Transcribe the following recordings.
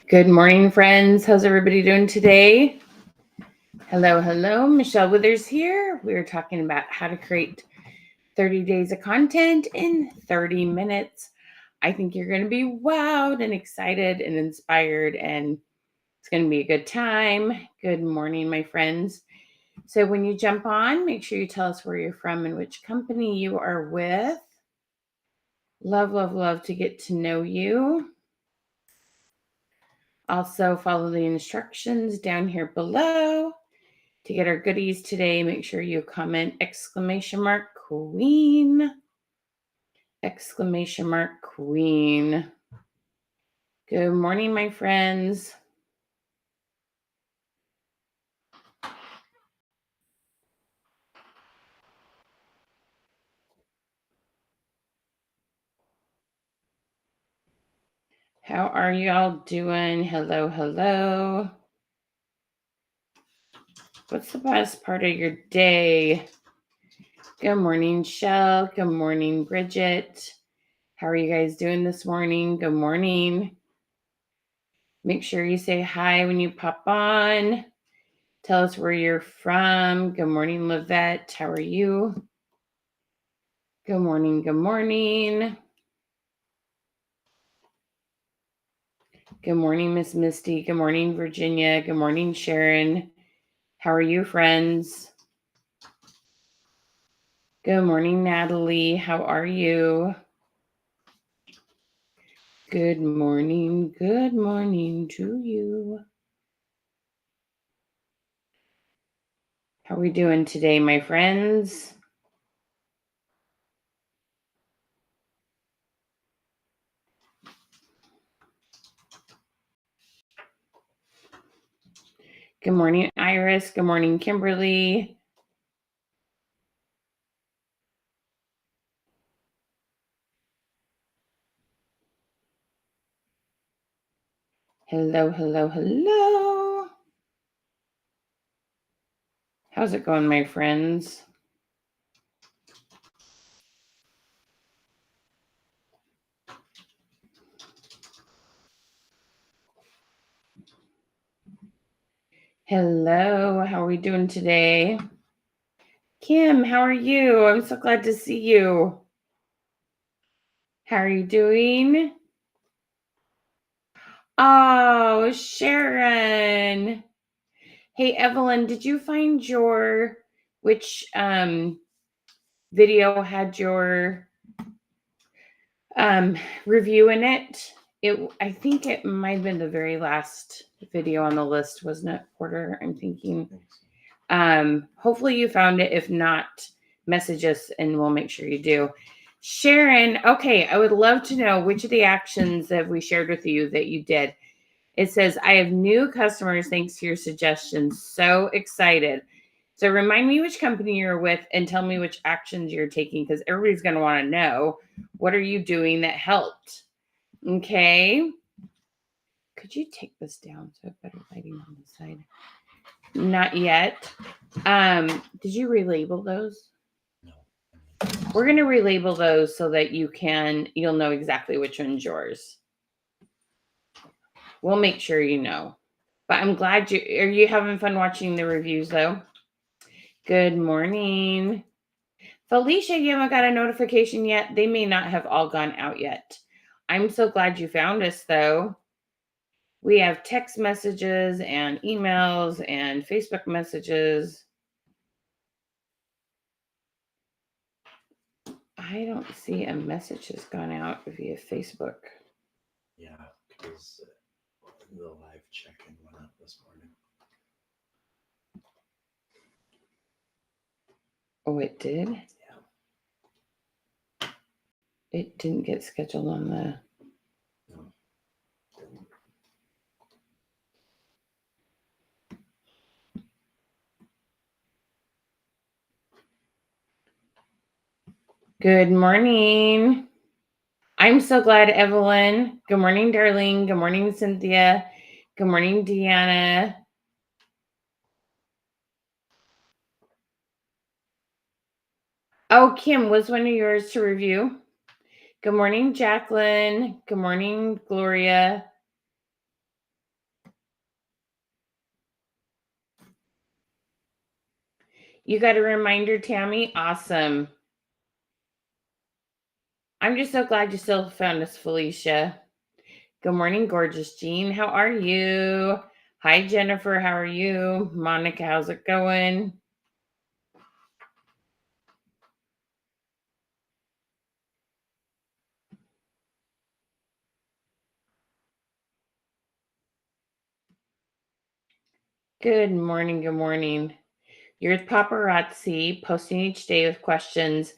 Good morning, friends. How's everybody doing today? Hello. Michelle Withers here. We're talking about how to create 30 days of content in 30 minutes. I think you're going to be wowed and excited and inspired, and it's going to be a good time. Good morning, my friends. So, when you jump on, make sure you tell us where you're from and which company you are with. Love to get to know you. Also, follow the instructions down here below. To get our goodies today, make sure you comment !queen. !queen. Good morning, my friends. How are y'all doing? Hello. What's the best part of your day? Good morning, Shell. Good morning, Bridget. How are you guys doing this morning? Good morning. Make sure you say hi when you pop on. Tell us where you're from. Good morning, Lavette. How are you? Good morning. Good morning, Miss Misty. Good morning, Virginia. Good morning, Sharon. How are you, friends? Good morning, Natalie. How are you? Good morning to you. How are we doing today, my friends? Good morning, Iris. Good morning, Kimberly. Hello. How's it going, my friends? Hello, how are we doing today? Kim, how are you? I'm so glad to see you. How are you doing? Oh, Sharon. Hey, Evelyn, did you find which video had your review in it? I think it might have been the very last video on the list, wasn't it, Porter? I'm thinking. Hopefully you found it. If not, message us and we'll make sure you do. Sharon, okay, I would love to know which of the actions that we shared with you that you did. It says, I have new customers thanks to your suggestions. So excited. So remind me which company you're with and tell me which actions you're taking, because everybody's going to want to know, what are you doing that helped? Okay. Could you take this down so I have better lighting on the side? Not yet. Did you relabel those? No. We're going to relabel those so that you'll know exactly which one's yours. We'll make sure you know. But I'm glad are you having fun watching the reviews though? Good morning. Felicia, you haven't got a notification yet. They may not have all gone out yet. I'm so glad you found us though. We have text messages and emails and Facebook messages. I don't see a message has gone out via Facebook. Yeah, because the live check-in went up this morning. Oh, it did? Yeah. It didn't get scheduled on the... No, didn't. Good morning. I'm so glad, Evelyn. Good morning, darling. Good morning, Cynthia. Good morning, Deanna. Oh, Kim, was one of yours to review? Good morning, Jacqueline. Good morning, Gloria. You got a reminder, Tammy? Awesome. I'm just so glad you still found us, Felicia. Good morning, gorgeous Jean. How are you? Hi, Jennifer. How are you? Monica, how's it going? Good morning. Good morning. You're paparazzi posting each day with questions,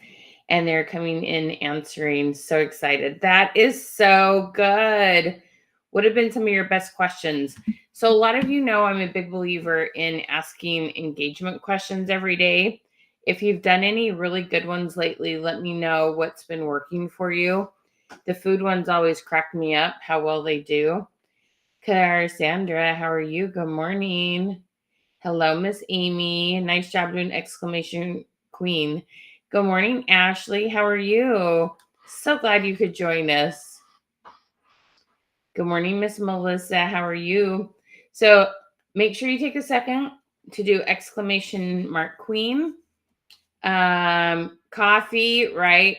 and they're coming in answering. So excited. That is so good. What have been some of your best questions? So, a lot of you know I'm a big believer in asking engagement questions every day. If you've done any really good ones lately, let me know what's been working for you. The food ones always crack me up how well they do. Cassandra, how are you? Good morning. Hello, Miss Amy. Nice job doing exclamation queen. Good morning, Ashley. How are you? So glad you could join us. Good morning, Miss Melissa. How are you? So make sure you take a second to do exclamation mark queen. Coffee, right?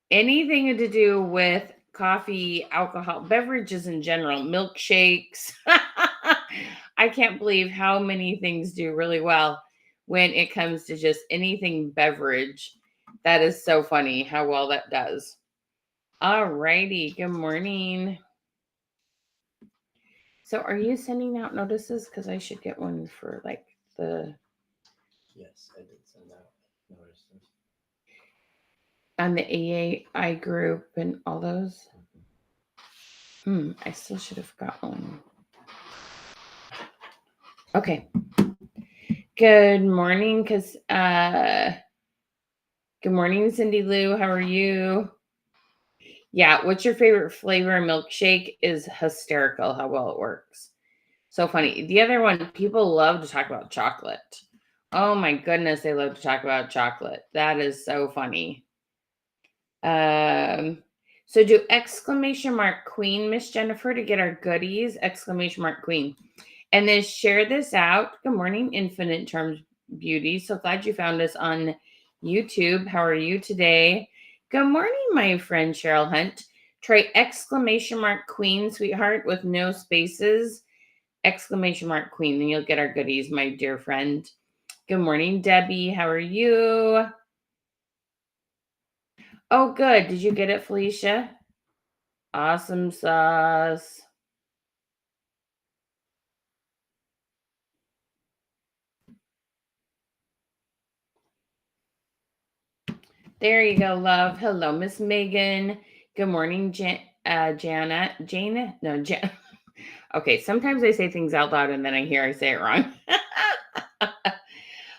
Anything to do with coffee, alcohol, beverages in general, milkshakes. I can't believe how many things do really well when it comes to just anything beverage. That is so funny how well that does. All righty. Good morning. So are you sending out notices? Because I should get one for like the Yes, I did send out notices. on the AAI group and all those. I still should have got one. Okay. Good morning, good morning, Cindy Lou. How are you? Yeah, what's your favorite flavor milkshake is hysterical how well it works. So funny. The other one, people love to talk about chocolate. Oh my goodness, they love to talk about chocolate. That is so funny. So do exclamation mark queen, Miss Jennifer, to get our goodies, exclamation mark queen. And then share this out. Good morning, Infinite Terms Beauty. So glad you found us on YouTube. How are you today? Good morning, my friend Cheryl Hunt. Try exclamation mark queen, sweetheart, with no spaces. Exclamation mark queen, then you'll get our goodies, my dear friend. Good morning, Debbie. How are you? Oh, good. Did you get it, Felicia? Awesome sauce. There you go, love. Hello, Miss Megan. Good morning, Jana. Jana? No, Jan. Okay, sometimes I say things out loud and then I hear I say it wrong.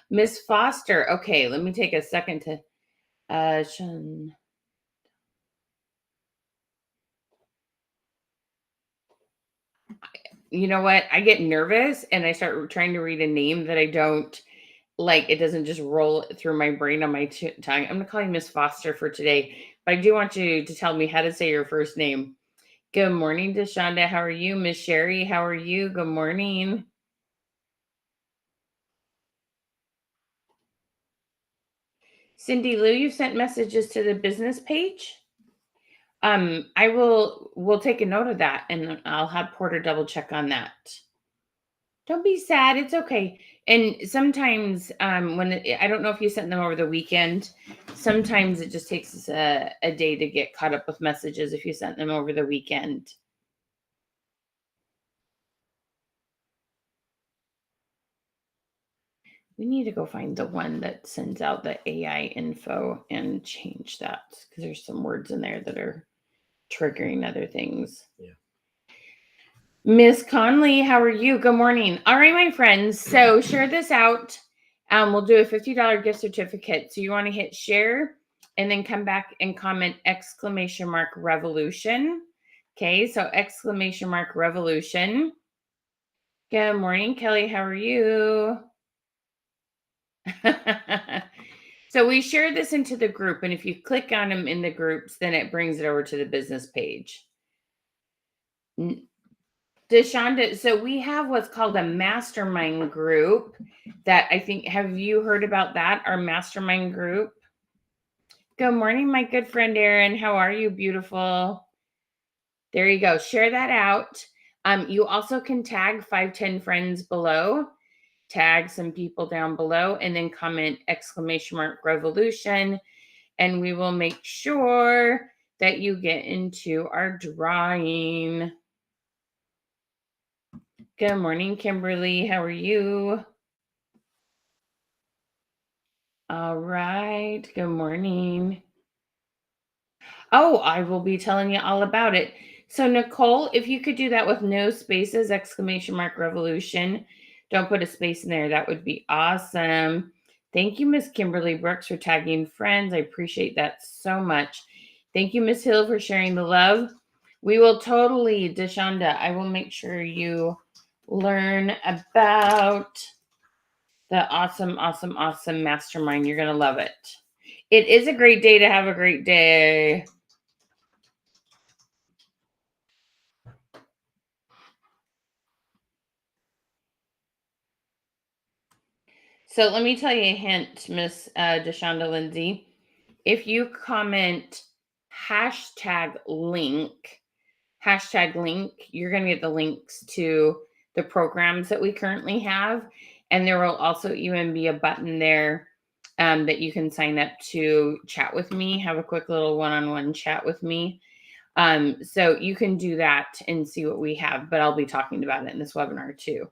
Miss Foster. Okay, let me take a second to. You know what? I get nervous and I start trying to read a name that I don't like. It doesn't just roll through my brain on my tongue. I'm going to call you Miss Foster for today, but I do want you to tell me how to say your first name. Good morning, Deshonda. How are you? Miss Sherry, how are you? Good morning. Cindy Lou, you sent messages to the business page. We'll take a note of that and I'll have Porter double check on that. Don't be sad. It's okay. And sometimes I don't know if you sent them over the weekend, sometimes it just takes us a day to get caught up with messages if you sent them over the weekend. We need to go find the one that sends out the AI info and change that because there's some words in there that are triggering other things. Yeah. Miss Conley, how are you? Good morning. All right, my friends. So share this out. We'll do a $50 gift certificate. So you want to hit share and then come back and comment exclamation mark revolution. Okay, so exclamation mark revolution. Good morning, Kelly. How are you? So we share this into the group, and if you click on them in the groups, then it brings it over to the business page. Deshonda, so we have what's called a mastermind group that I think, have you heard about that? Our mastermind group. Good morning, my good friend Erin. How are you, beautiful? There you go. Share that out. You also can tag 510 friends below, tag some people down below, and then comment !revolution. And we will make sure that you get into our drawing. Good morning, Kimberly. How are you? All right. Good morning. Oh, I will be telling you all about it. So, Nicole, if you could do that with no spaces, !revolution. Don't put a space in there. That would be awesome. Thank you, Miss Kimberly Brooks, for tagging friends. I appreciate that so much. Thank you, Miss Hill, for sharing the love. We will totally, Deshonda, I will make sure you learn about the awesome, awesome, awesome mastermind. You're going to love it. It is a great day to have a great day. So let me tell you a hint, Miss Deshonda Lindsay. If you comment hashtag link, you're going to get the links to the programs that we currently have. And there will also even be a button there that you can sign up to chat with me, have a quick little one-on-one chat with me. So you can do that and see what we have, but I'll be talking about it in this webinar too.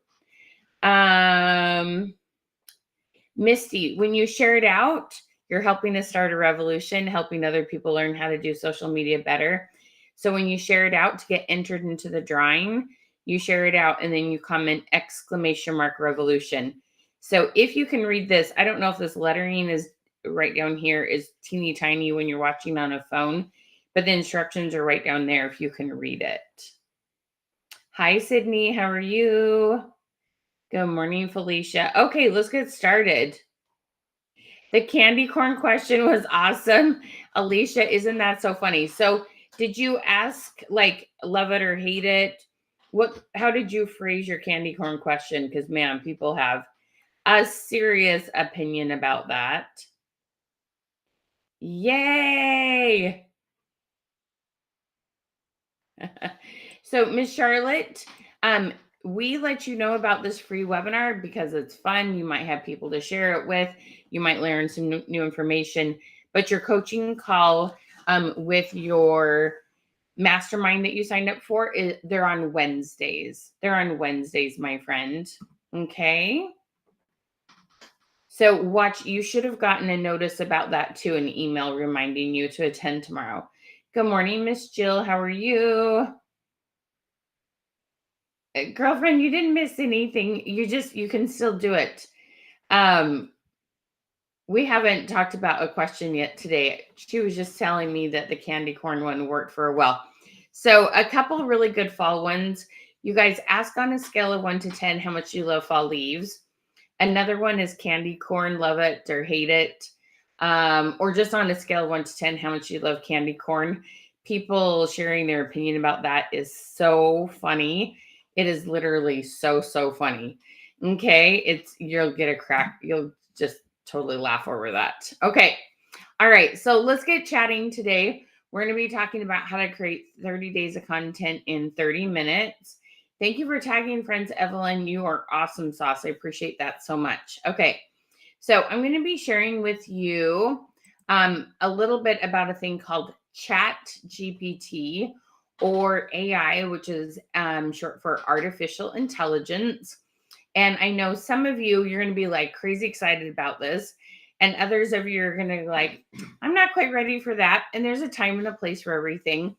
Misty, when you share it out, you're helping to start a revolution, helping other people learn how to do social media better. So when you share it out to get entered into the drawing, you share it out and then you comment !revolution. So if you can read this, I don't know if this lettering is right down here is teeny tiny when you're watching on a phone, but the instructions are right down there if you can read it. Hi, Sydney. How are you? Good morning, Felicia. Okay, let's get started. The candy corn question was awesome. Alicia, isn't that so funny? So did you ask like love it or hate it? How did you phrase your candy corn question? Because man, people have a serious opinion about that. Yay! So Miss Charlotte, we let you know about this free webinar because it's fun. You might have people to share it with. You might learn some new information, but your coaching call with your mastermind that you signed up for, they're on Wednesdays. They're on Wednesdays, my friend. Okay. So watch, you should have gotten a notice about that too, an email reminding you to attend tomorrow. Good morning, Miss Jill. How are you? Girlfriend, you didn't miss anything. You can still do it. We haven't talked about a question yet today. She was just telling me that the candy corn one worked for her well. So a couple really good fall ones. You guys ask on a scale of 1 to 10 how much you love fall leaves. Another one is candy corn, love it or hate it. Or just on a scale of 1 to 10 how much you love candy corn. People sharing their opinion about that is so funny. It is literally so funny. Okay, you'll get a crack. You'll just totally laugh over that. Okay. All right. So let's get chatting today. We're going to be talking about how to create 30 days of content in 30 minutes. Thank you for tagging friends, Evelyn. You are awesome sauce. I appreciate that so much. Okay. So I'm going to be sharing with you a little bit about a thing called Chat GPT or AI, which is short for artificial intelligence. And I know some of you're going to be like crazy excited about this. And others of you are going to be like, I'm not quite ready for that. And there's a time and a place for everything.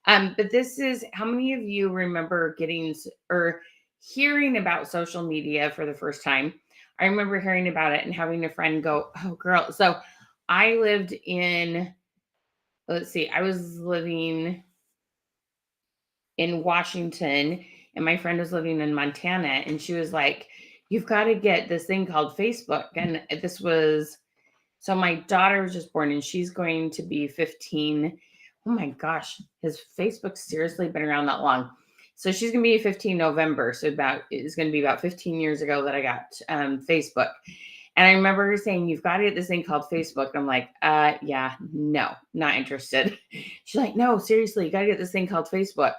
But this is, how many of you remember getting or hearing about social media for the first time? I remember hearing about it and having a friend go, oh, girl. So I lived in, I was living in Washington and my friend was living in Montana. And she was like, you've got to get this thing called Facebook. And this was, so my daughter was just born and she's going to be 15. Oh my gosh, has Facebook seriously been around that long? So she's going to be 15 November. So it's going to be about 15 years ago that I got Facebook. And I remember her saying, you've got to get this thing called Facebook. I'm like, yeah, no, not interested. She's like, no, seriously, you got to get this thing called Facebook.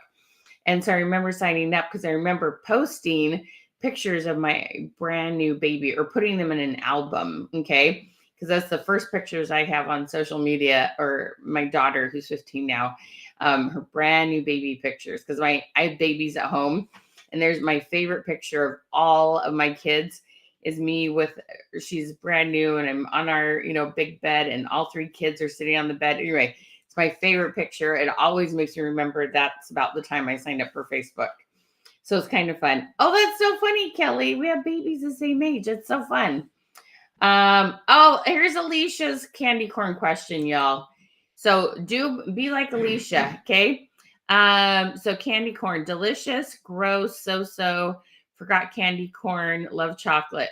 And so I remember signing up because I remember posting pictures of my brand new baby or putting them in an album. Okay. Because that's the first pictures I have on social media, or my daughter, who's 15 now, her brand new baby pictures. Because I have babies at home. And there's my favorite picture of all of my kids is me with, she's brand new and I'm on our, big bed and all three kids are sitting on the bed. Anyway, it's my favorite picture. It always makes me remember that's about the time I signed up for Facebook. So it's kind of fun. Oh, that's so funny, Kelly. We have babies the same age. It's so fun. Here's Alicia's candy corn question, y'all. So do be like Alicia, okay? So candy corn, delicious, gross, so, forgot candy corn, love chocolate.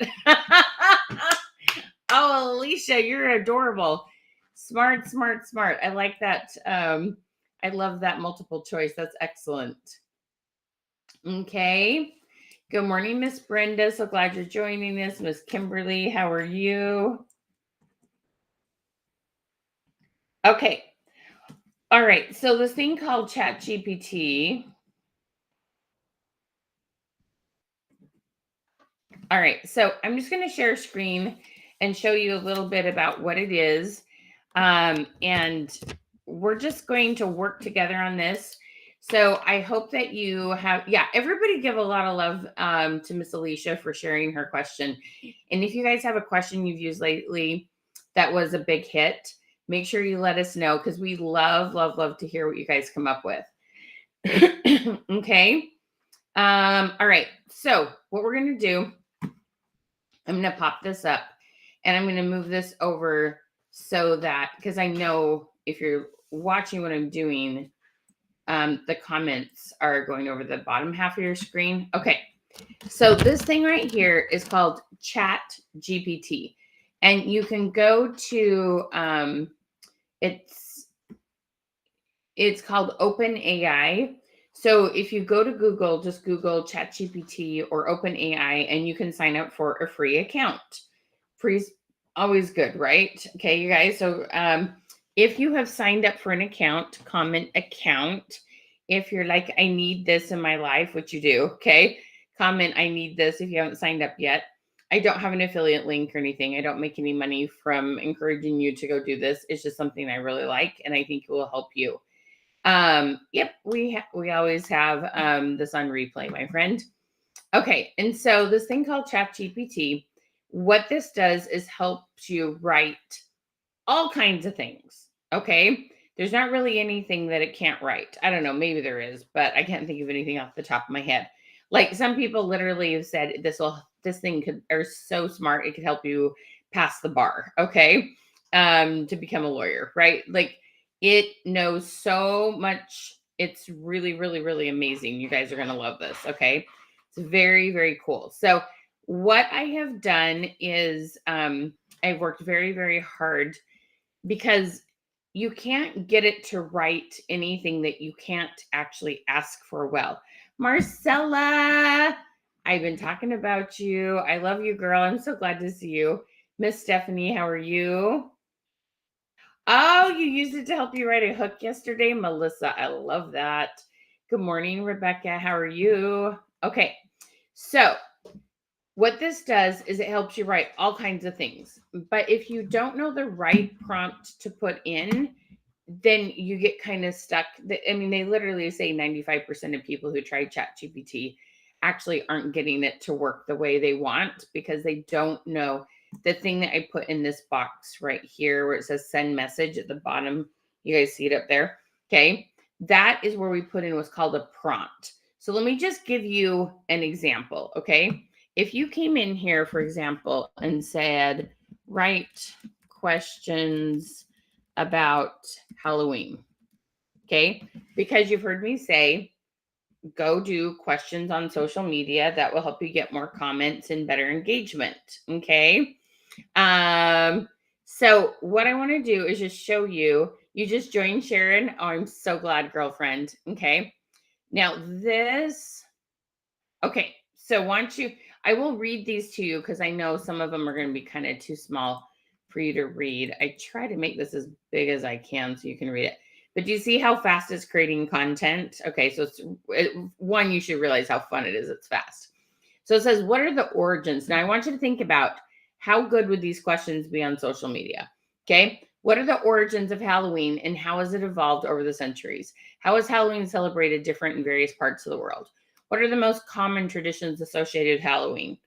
Oh, Alicia, you're adorable. Smart. I like that. I love that multiple choice. That's excellent. Okay. Good morning, Miss Brenda. So glad you're joining us. Miss Kimberly, how are you? Okay. All right. So this thing called ChatGPT. All right. So I'm just going to share a screen and show you a little bit about what it is. And we're just going to work together on this. So I hope that you have, everybody give a lot of love to Miss Alicia for sharing her question. And if you guys have a question you've used lately that was a big hit, make sure you let us know, because we love to hear what you guys come up with. Okay. All right. So what we're going to do, I'm going to pop this up and I'm going to move this over so that, because I know if you're watching what I'm doing, the comments are going over the bottom half of your screen. Okay. So this thing right here is called Chat GPT, and you can go to, it's called OpenAI. So if you go to Google, just Google ChatGPT or OpenAI, and you can sign up for a free account. Free's always good, right? Okay, you guys. So if you have signed up for an account, comment account. If you're like, I need this in my life, which you do, okay? Comment, I need this if you haven't signed up yet. I don't have an affiliate link or anything. I don't make any money from encouraging you to go do this. It's just something I really like, and I think it will help you. Yep, we always have this on replay, my friend. Okay, and so this thing called ChatGPT, what this does is helps you write all kinds of things. Okay, there's not really anything that it can't write. I don't know, maybe there is, but I can't think of anything off the top of my head. Like some people literally have said this thing could, are so smart it could help you pass the bar. Okay, to become a lawyer, right? Like it knows so much. It's really amazing. You guys are gonna love this. Okay, it's very cool. So what I have done is I've worked very hard, because you can't get it to write anything that you can't actually ask for. Well, Marcella, I've been talking about you. I love you, girl. I'm so glad to see you. Miss Stephanie, how are you? Oh, you used it to help you write a hook yesterday, Melissa. I love that. Good morning, Rebecca. How are you? Okay, so what this does is it helps you write all kinds of things. But if you don't know the right prompt to put in, then you get kind of stuck. I mean, they literally say 95% of people who try ChatGPT actually aren't getting it to work the way they want, because they don't know the thing that I put in this box right here where it says send message at the bottom. You guys see it up there? Okay. That is where we put in what's called a prompt. So let me just give you an example. Okay. If you came in here, for example, and said, write questions about Halloween, okay? Because you've heard me say, go do questions on social media. That will help you get more comments and better engagement, okay? So what I want to do is just show you, you just joined Sharon. Oh, I'm so glad, girlfriend, okay? Now this, okay, so I will read these to you because I know some of them are going to be kind of too small for you to read. I try to make this as big as I can so you can read it. But do you see how fast it's creating content? Okay, so one, you should realize how fun it is. It's fast. So it says, what are the origins? Now I want you to think about how good would these questions be on social media? Okay. What are the origins of Halloween and how has it evolved over the centuries? How is Halloween celebrated different in various parts of the world? What are the most common traditions associated with Halloween?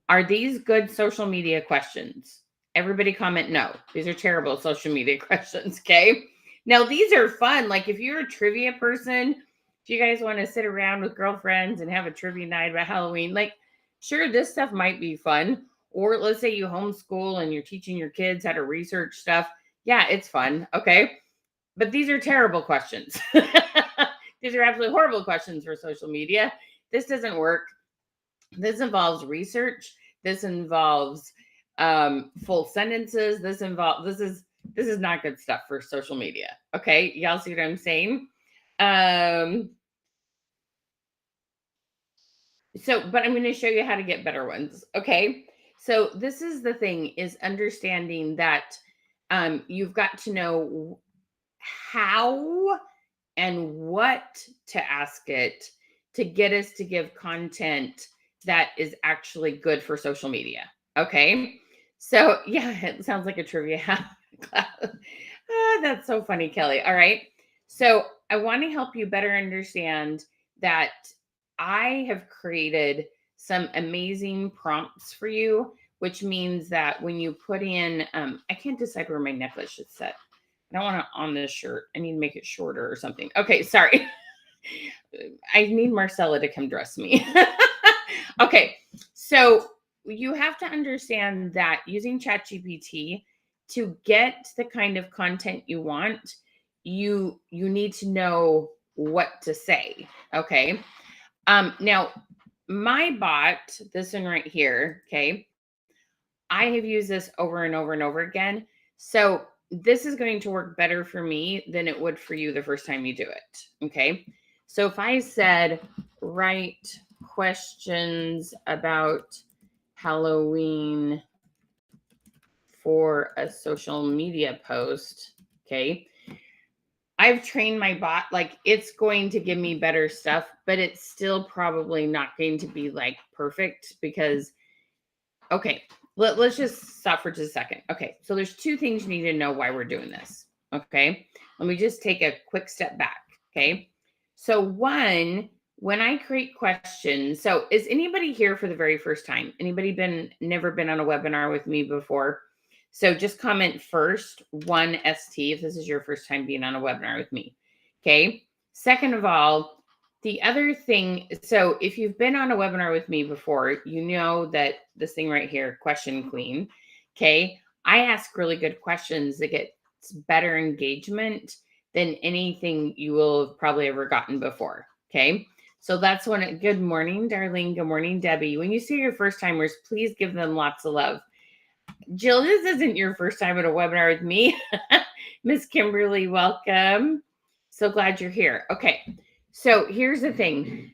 Are these good social media questions? Everybody comment no. These are terrible social media questions, okay? Now, these are fun. Like if you're a trivia person, if you guys want to sit around with girlfriends and have a trivia night about Halloween, like sure, this stuff might be fun. Or let's say you homeschool and you're teaching your kids how to research stuff. Yeah, it's fun, okay? But these are terrible questions. These are absolutely horrible questions for social media. This doesn't work. This involves research. This involves full sentences. This is not good stuff for social media. Okay, y'all see what I'm saying? But I'm going to show you how to get better ones. Okay, so this is the thing: is understanding that you've got to know how and what to ask it to get us to give content that is actually good for social media. Okay. So, yeah, it sounds like a trivia class. That's so funny, Kelly. All right. So, I want to help you better understand that I have created some amazing prompts for you, which means that when you put in, I can't decide where my necklace should sit. I don't want it on this shirt. I need to make it shorter or something. Okay, sorry. I need Marcella to come dress me. Okay, so you have to understand that using ChatGPT to get the kind of content you want, you need to know what to say. Okay. Now my bot, this one right here, okay, I have used this over and over and over again. So this is going to work better for me than it would for you the first time you do it. Okay. So if I said, write questions about Halloween for a social media post, okay, I've trained my bot, like it's going to give me better stuff, but it's still probably not going to be like perfect because, okay, let's just stop for just a second. Okay, so there's two things you need to know why we're doing this. Okay, let me just take a quick step back. Okay, so one, when I create questions, so is anybody here for the very first time? Anybody never been on a webinar with me before? So just comment first, 1ST, if this is your first time being on a webinar with me. Okay, second of all, the other thing, so if you've been on a webinar with me before, you know that this thing right here, Question Queen, okay, I ask really good questions that get better engagement than anything you will have probably ever gotten before, okay? So that's good morning, Darlene. Good morning, Debbie. When you see your first timers, please give them lots of love. Jill, this isn't your first time at a webinar with me. Miss Kimberly, welcome. So glad you're here. Okay. So here's the thing.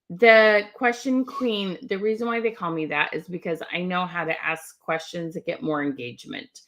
The Question Queen, the reason why they call me that is because I know how to ask questions that get more engagement.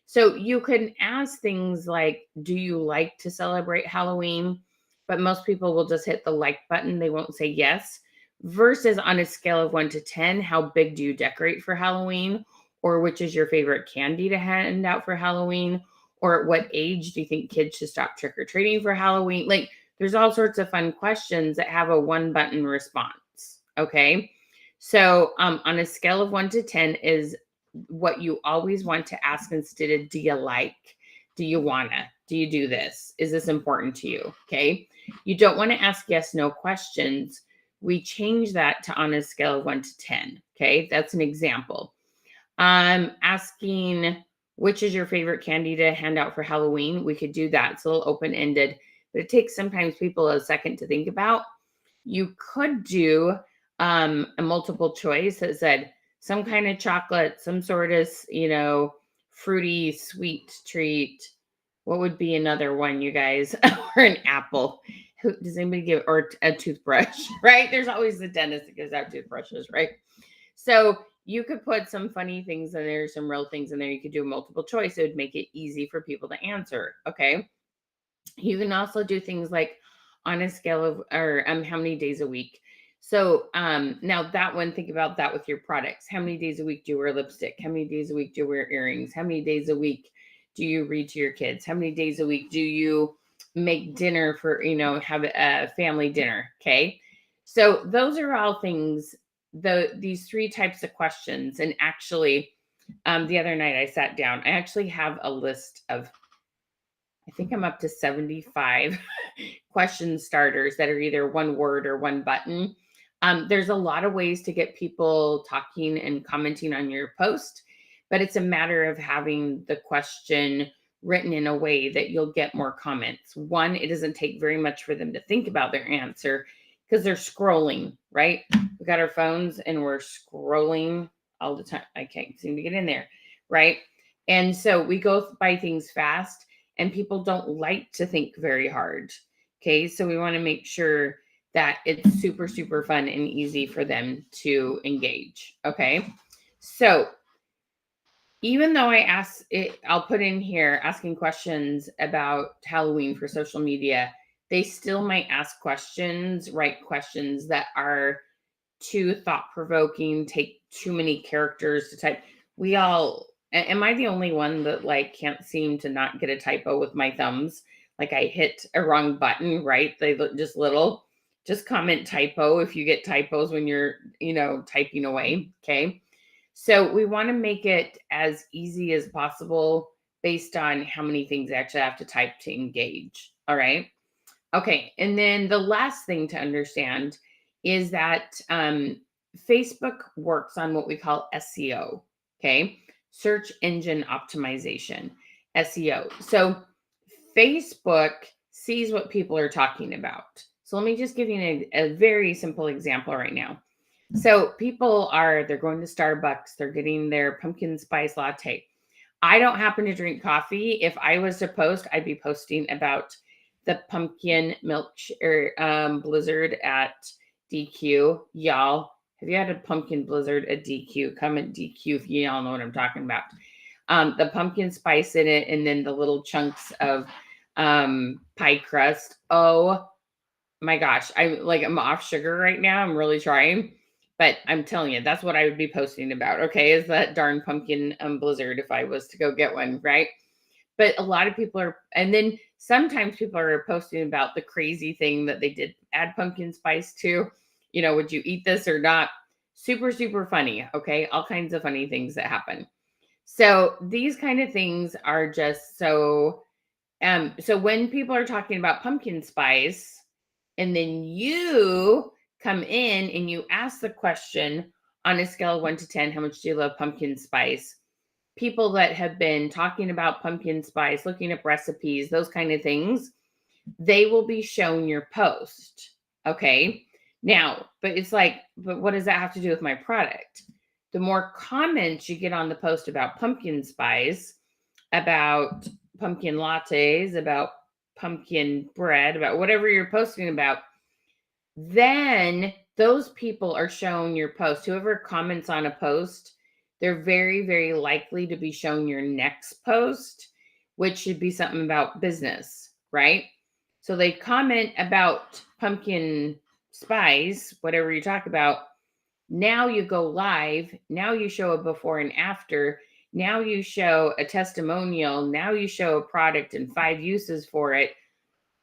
So you can ask things like, do you like to celebrate Halloween? But most people will just hit the like button. They won't say yes. Versus on a scale of 1 to 10, how big do you decorate for Halloween? Or which is your favorite candy to hand out for Halloween? Or at what age do you think kids should stop trick-or-treating for Halloween? Like, there's all sorts of fun questions that have a one button response. Okay. So on a scale of 1 to 10 is what you always want to ask instead of do you like? Do you wanna? Do you do this? Is this important to you? Okay. You don't want to ask yes, no questions. We change that to on a scale of 1 to 10. Okay. That's an example. Asking which is your favorite candy to hand out for Halloween. We could do that. It's a little open-ended, but it takes sometimes people a second to think about. You could do a multiple choice that said some kind of chocolate, some sort of, fruity, sweet treat. What would be another one, you guys? Or an apple. does anybody give, or a toothbrush, right? There's always the dentist that gives out toothbrushes, right? So you could put some funny things in there, some real things in there. You could do multiple choice. It would make it easy for people to answer. Okay. You can also do things like on a scale of, or how many days a week. So now that one, think about that with your products. How many days a week do you wear lipstick? How many days a week do you wear earrings? How many days a week do you read to your kids? How many days a week do you make dinner for, have a family dinner? Okay. So those are all things, these three types of questions. And actually, the other night I sat down, I actually have a list of, I think I'm up to 75 question starters that are either one word or one button. There's a lot of ways to get people talking and commenting on your post, but it's a matter of having the question written in a way that you'll get more comments. One, it doesn't take very much for them to think about their answer because they're scrolling, right? We got our phones and we're scrolling all the time. I can't seem to get in there, right? And so we go by things fast, and people don't like to think very hard. Okay. So we want to make sure that it's super, super fun and easy for them to engage. Okay. So even though I'll put in here asking questions about Halloween for social media, they still might ask questions, write questions that are too thought-provoking, take too many characters to type. Am I the only one that like can't seem to not get a typo with my thumbs? Like I hit a wrong button, right? They look just little. Just comment typo if you get typos when you're, typing away. Okay. So we want to make it as easy as possible based on how many things I actually have to type to engage. All right. Okay. And then the last thing to understand is that Facebook works on what we call SEO. Okay. Search engine optimization, SEO. So Facebook sees what people are talking about. So let me just give you a very simple example right now. So they're going to Starbucks, they're getting their pumpkin spice latte. I don't happen to drink coffee. If I was to post, I'd be posting about the pumpkin milk blizzard at DQ. Y'all, have you had a pumpkin blizzard at DQ? Comment DQ if y'all know what I'm talking about. The pumpkin spice in it, and then the little chunks of pie crust. Oh my gosh, I'm off sugar right now. I'm really trying. But I'm telling you, that's what I would be posting about, okay, is that darn pumpkin blizzard if I was to go get one, right? But a lot of people are, and then sometimes people are posting about the crazy thing that they did add pumpkin spice to. Would you eat this or not? Super, super funny, okay? All kinds of funny things that happen. So these kind of things are just so when people are talking about pumpkin spice, and then you come in and you ask the question on a scale of 1 to 10, how much do you love pumpkin spice? People that have been talking about pumpkin spice, looking up recipes, those kind of things, they will be shown your post. Okay. Now, but what does that have to do with my product? The more comments you get on the post about pumpkin spice, about pumpkin lattes, about pumpkin bread, about whatever you're posting about, then those people are shown your post. Whoever comments on a post, they're very, very likely to be shown your next post, which should be something about business, right? So they comment about pumpkin spice, whatever you talk about. Now you go live. Now you show a before and after. Now you show a testimonial. Now you show a product and 5 uses for it.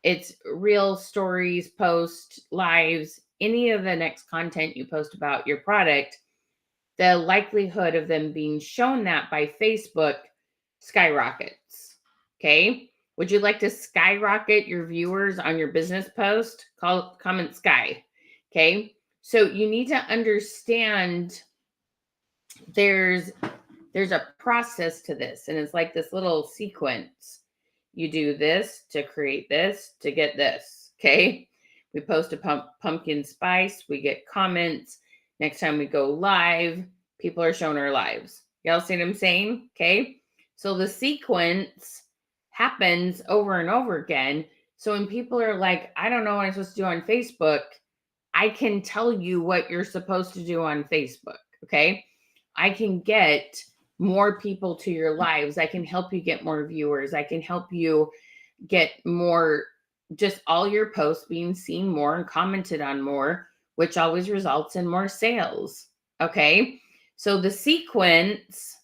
It's real stories, posts, lives, any of the next content you post about your product. The likelihood of them being shown that by Facebook skyrockets. Okay. Would you like to skyrocket your viewers on your business post? Comment sky. Okay. So you need to understand there's a process to this, and it's like this little sequence. You do this to create this to get this. Okay. We post a pumpkin spice. We get comments. Next time we go live, people are shown our lives. Y'all see what I'm saying? Okay. So the sequence happens over and over again. So when people are like, I don't know what I'm supposed to do on Facebook, I can tell you what you're supposed to do on Facebook. Okay. I can get more people to your lives. I can help you get more viewers. I can help you get more, just all your posts being seen more and commented on more, which always results in more sales. Okay. So the sequence,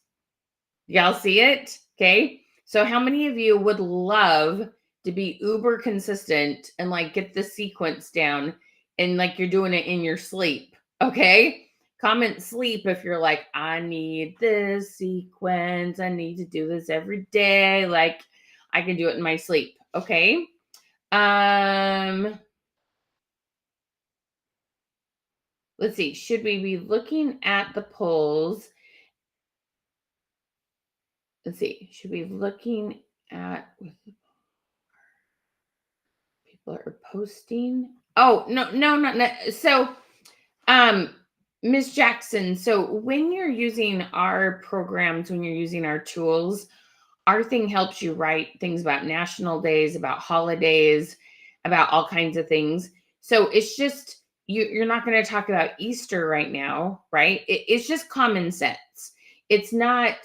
y'all see it? Okay. So how many of you would love to be uber consistent and like get the sequence down and like you're doing it in your sleep? Okay. Comment sleep if you're like, I need this sequence. I need to do this every day. Like I can do it in my sleep. Okay. Let's see. Should we be looking at the polls? Let's see. Should we be looking at people are posting? Oh, no, not. So, Miss Jackson, so when you're using our programs, when you're using our tools, our thing helps you write things about national days, about holidays, about all kinds of things. So it's just you're not going to talk about Easter right now, right? It's just common sense. It's not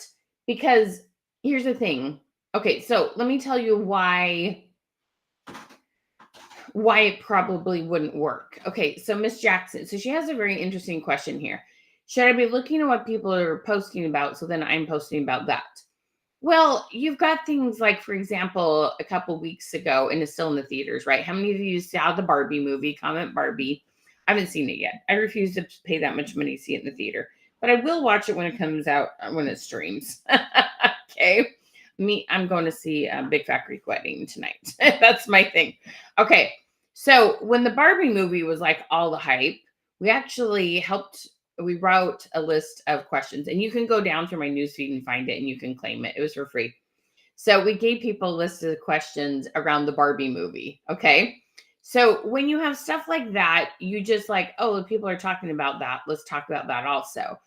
because here's the thing. Okay, so let me tell you why it probably wouldn't work. Okay, so Miss Jackson, so she has a very interesting question here. Should I be looking at what people are posting about so then I'm posting about that? Well, you've got things like, for example, a couple weeks ago, and it's still in the theaters, right? How many of you saw the Barbie movie? Comment Barbie. I haven't seen it yet. I refuse to pay that much money to see it in the theater, but I will watch it when it comes out, when it streams. Okay. I'm going to see Big Fat Greek Wedding tonight. That's my thing. Okay. So when the Barbie movie was like all the hype, we wrote a list of questions, and you can go down through my newsfeed and find it, and you can claim it. It was for free. So we gave people a list of questions around the Barbie movie. Okay. So when you have stuff like that, you just like, oh, people are talking about that. Let's talk about that also.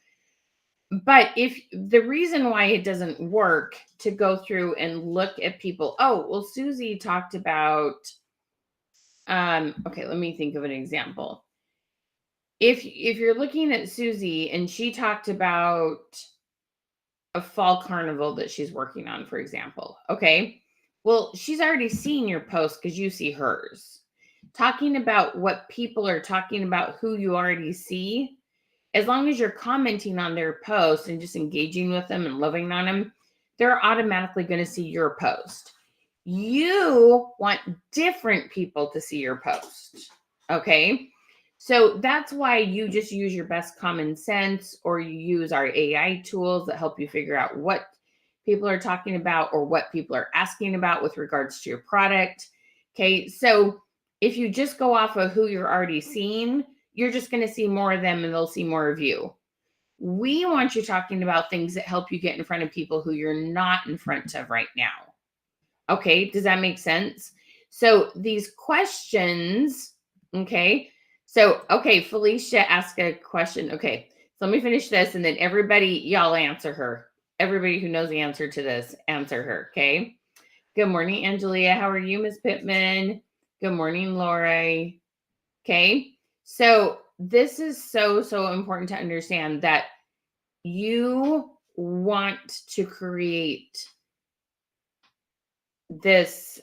But if the reason why it doesn't work to go through and look at people, oh, well, Susie talked about, okay, let me think of an example. If you're looking at Susie and she talked about a fall carnival that she's working on, for example, okay, well, she's already seen your post because you see hers. Talking about what people are talking about, who you already see, as long as you're commenting on their post and just engaging with them and loving on them, they're automatically going to see your post. You want different people to see your post. Okay. So that's why you just use your best common sense, or you use our AI tools that help you figure out what people are talking about or what people are asking about with regards to your product. Okay. So if you just go off of who you're already seeing, you're just going to see more of them and they'll see more of you. We want you talking about things that help you get in front of people who you're not in front of right now. Okay, does that make sense? So these questions, okay. So, okay, Felicia asked a question. Okay, so let me finish this and then everybody, y'all answer her. Everybody who knows the answer to this, answer her, okay? Good morning, Angelia. How are you, Miss Pittman? Good morning, Lori. Okay, so this is so important to understand that you want to create this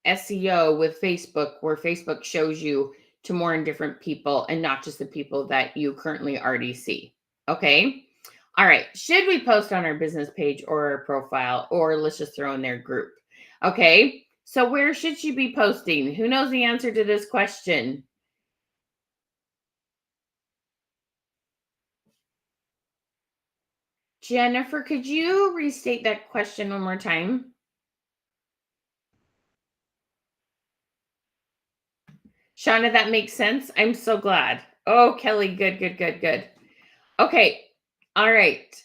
SEO with Facebook where Facebook shows you to more and different people and not just the people that you currently already see. Okay. All right. Should we post on our business page or our profile, or let's just throw in their group? Okay. So where should you be posting? Who knows the answer to this question? Jennifer, could you restate that question one more time? Shauna, that makes sense. I'm so glad. Oh, Kelly, good. Okay. All right.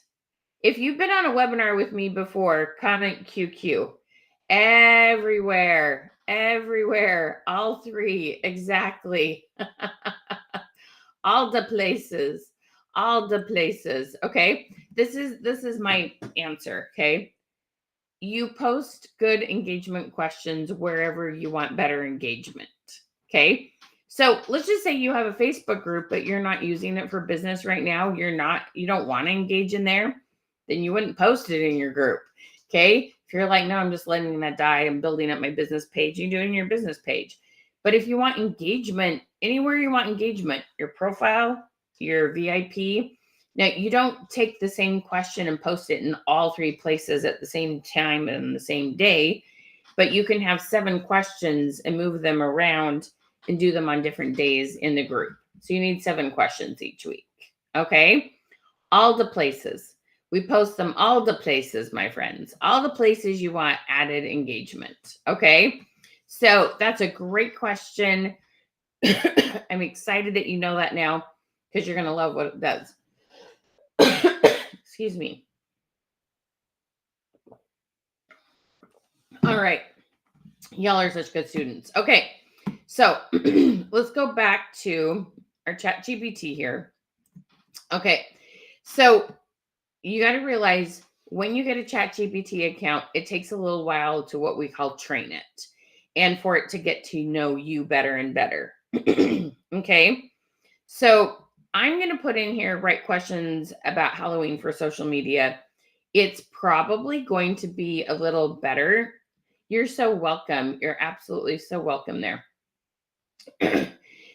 If you've been on a webinar with me before, comment QQ. Everywhere, all three, exactly. all the places. Okay. This is my answer. Okay. you post good engagement questions wherever you want better engagement. Okay. So let's just say you have a Facebook group, but you're not using it for business right now. You don't want to engage in there, then you wouldn't post it in your group. Okay. If you're like, no, I'm just letting that die. I'm building up my business page. You do it in your business page. But if you want engagement, anywhere you want engagement, your profile, your VIP, now you don't take the same question and post it in all 3 places at the same time and the same day, but you can have 7 questions and move them around and do them on different days in the group. So you need 7 questions each week. Okay. All the places. We post them all the places, my friends. All the places you want added engagement. Okay. So that's a great question. I'm excited that you know that now because you're going to love what it does. Excuse me. All right. Y'all are such good students. Okay. So let's go back to our chat GPT here. Okay. So you got to realize when you get a chat GPT account, it takes a little while to what we call train it and for it to get to know you better and better. Okay. So I'm going to put in here, write questions about Halloween for social media. It's probably going to be a little better. You're so welcome. You're absolutely so welcome there.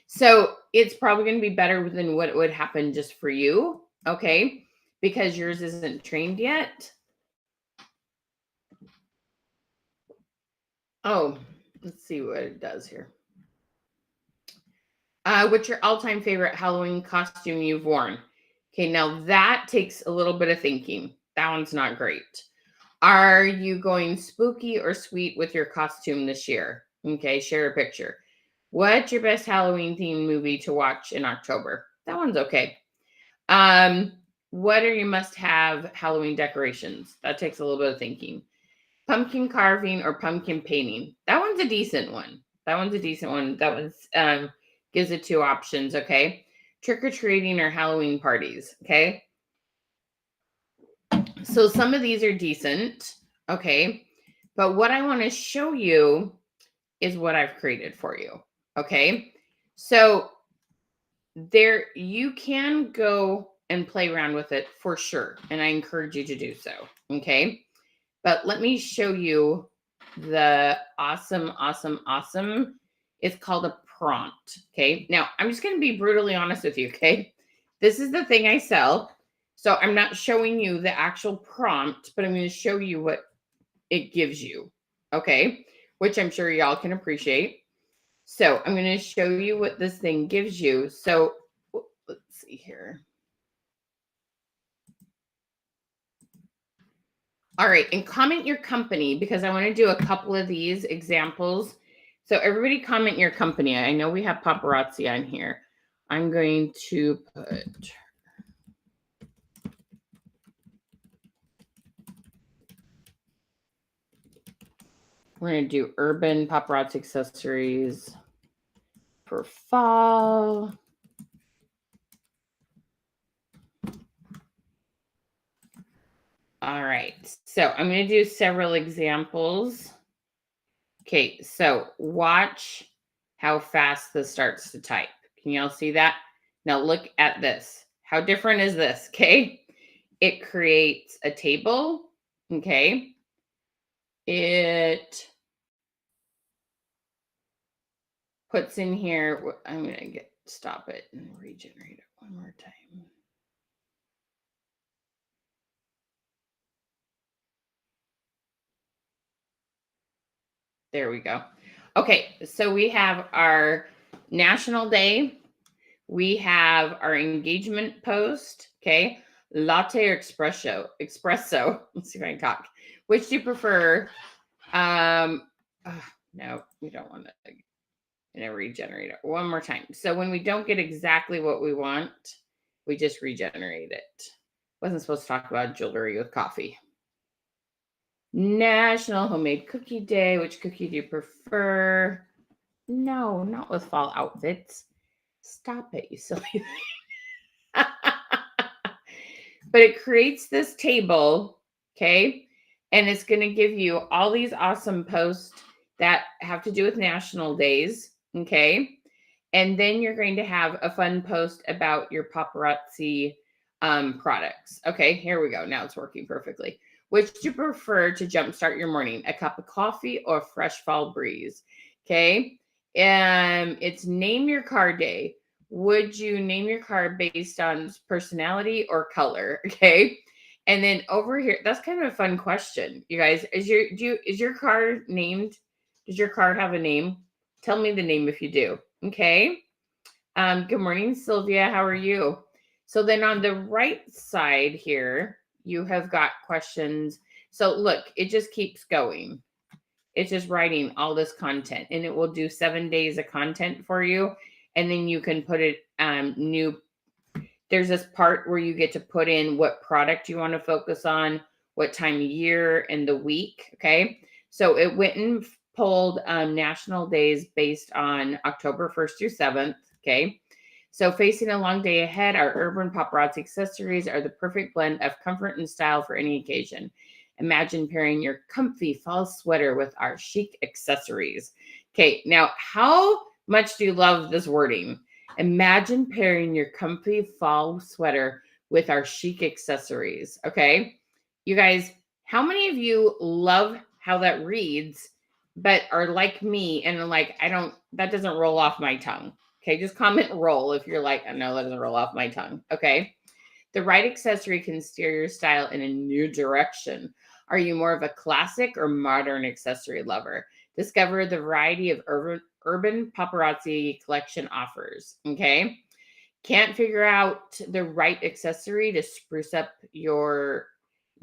So it's probably going to be better than what would happen just for you. Okay. Because yours isn't trained yet. Oh, let's see what it does here. What's your all-time favorite Halloween costume you've worn? Okay, now that takes a little bit of thinking. That one's not great. Are you going spooky or sweet with your costume this year? Okay, share a picture. What's your best Halloween themed movie to watch in October? That one's okay. What are your must-have Halloween decorations? That takes a little bit of thinking. Pumpkin carving or pumpkin painting? That one's a decent one. That one's gives it 2 options, okay? Trick-or-treating or Halloween parties, okay? So some of these are decent, okay? But what I want to show you is what I've created for you, okay? So there you can go and play around with it for sure, and I encourage you to do so, okay? But let me show you the awesome. It's called a prompt, okay? Now, I'm just going to be brutally honest with you, okay? This is the thing I sell. So I'm not showing you the actual prompt, but I'm going to show you what it gives you, okay? Which I'm sure y'all can appreciate. So I'm going to show you what this thing gives you. So let's see here. All right, and comment your company because I want to do a couple of these examples. So everybody comment your company. I know we have paparazzi on here. I'm going to put we're going to do urban paparazzi accessories for fall. All right, so I'm going to do several examples. Okay, so watch how fast this starts to type. Can y'all see that? Now look at this. How different is this? Okay, it creates a table. Okay, it puts in here. I'm going to stop it and regenerate it one more time. There we go. Okay, so we have our National Day. We have our engagement post. Okay, latte or espresso? Espresso. Let's see if I can talk. Which do you prefer? No, we don't want to regenerate it one more time. So when we don't get exactly what we want, we just regenerate it. Wasn't supposed to talk about jewelry with coffee. National Homemade Cookie Day. Which cookie do you prefer? No, not with fall outfits. Stop it, you silly thing. But it creates this table, okay? And it's going to give you all these awesome posts that have to do with national days. Okay. And then you're going to have a fun post about your paparazzi products. Okay, here we go. Now it's working perfectly. Which do you prefer to jumpstart your morning? A cup of coffee or a fresh fall breeze? Okay. It's name your car day. Would you name your car based on personality or color? Okay. And then over here, that's kind of a fun question. You guys, is your car named? Does your car have a name? Tell me the name if you do. Okay. Good morning, Sylvia. How are you? So then on the right side here, you have got questions. So look, it just keeps going. It's just writing all this content, and it will do 7 days of content for you. And then you can put it new. There's this part where you get to put in what product you want to focus on, what time of year and the week. Okay. So it went and pulled national days based on October 1st through 7th. Okay. So facing a long day ahead, our urban paparazzi accessories are the perfect blend of comfort and style for any occasion. Imagine pairing your comfy fall sweater with our chic accessories. Okay. Now, how much do you love this wording? Imagine pairing your comfy fall sweater with our chic accessories. Okay. You guys, how many of you love how that reads, but are like me and are like, that doesn't roll off my tongue? Okay. Just comment roll if you're like, no, that doesn't roll off my tongue. Okay. The right accessory can steer your style in a new direction. Are you more of a classic or modern accessory lover? Discover the variety of urban paparazzi collection offers. Okay. Can't figure out the right accessory to spruce up your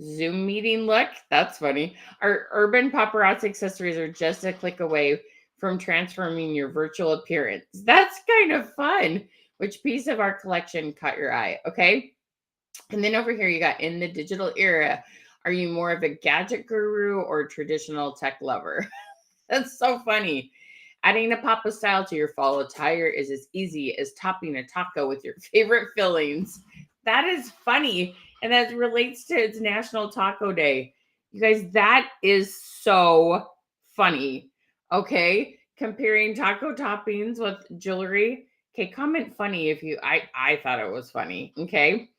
Zoom meeting look? That's funny. Our urban paparazzi accessories are just a click away from transforming your virtual appearance. That's kind of fun. Which piece of our collection caught your eye? Okay. And then over here, you got in the digital era. Are you more of a gadget guru or traditional tech lover? That's so funny. Adding a pop of style to your fall attire is as easy as topping a taco with your favorite fillings. That is funny. And that relates to it's National Taco Day. You guys, that is so funny. Okay. Comparing taco toppings with jewelry. Okay, comment funny if you I thought it was funny. Okay.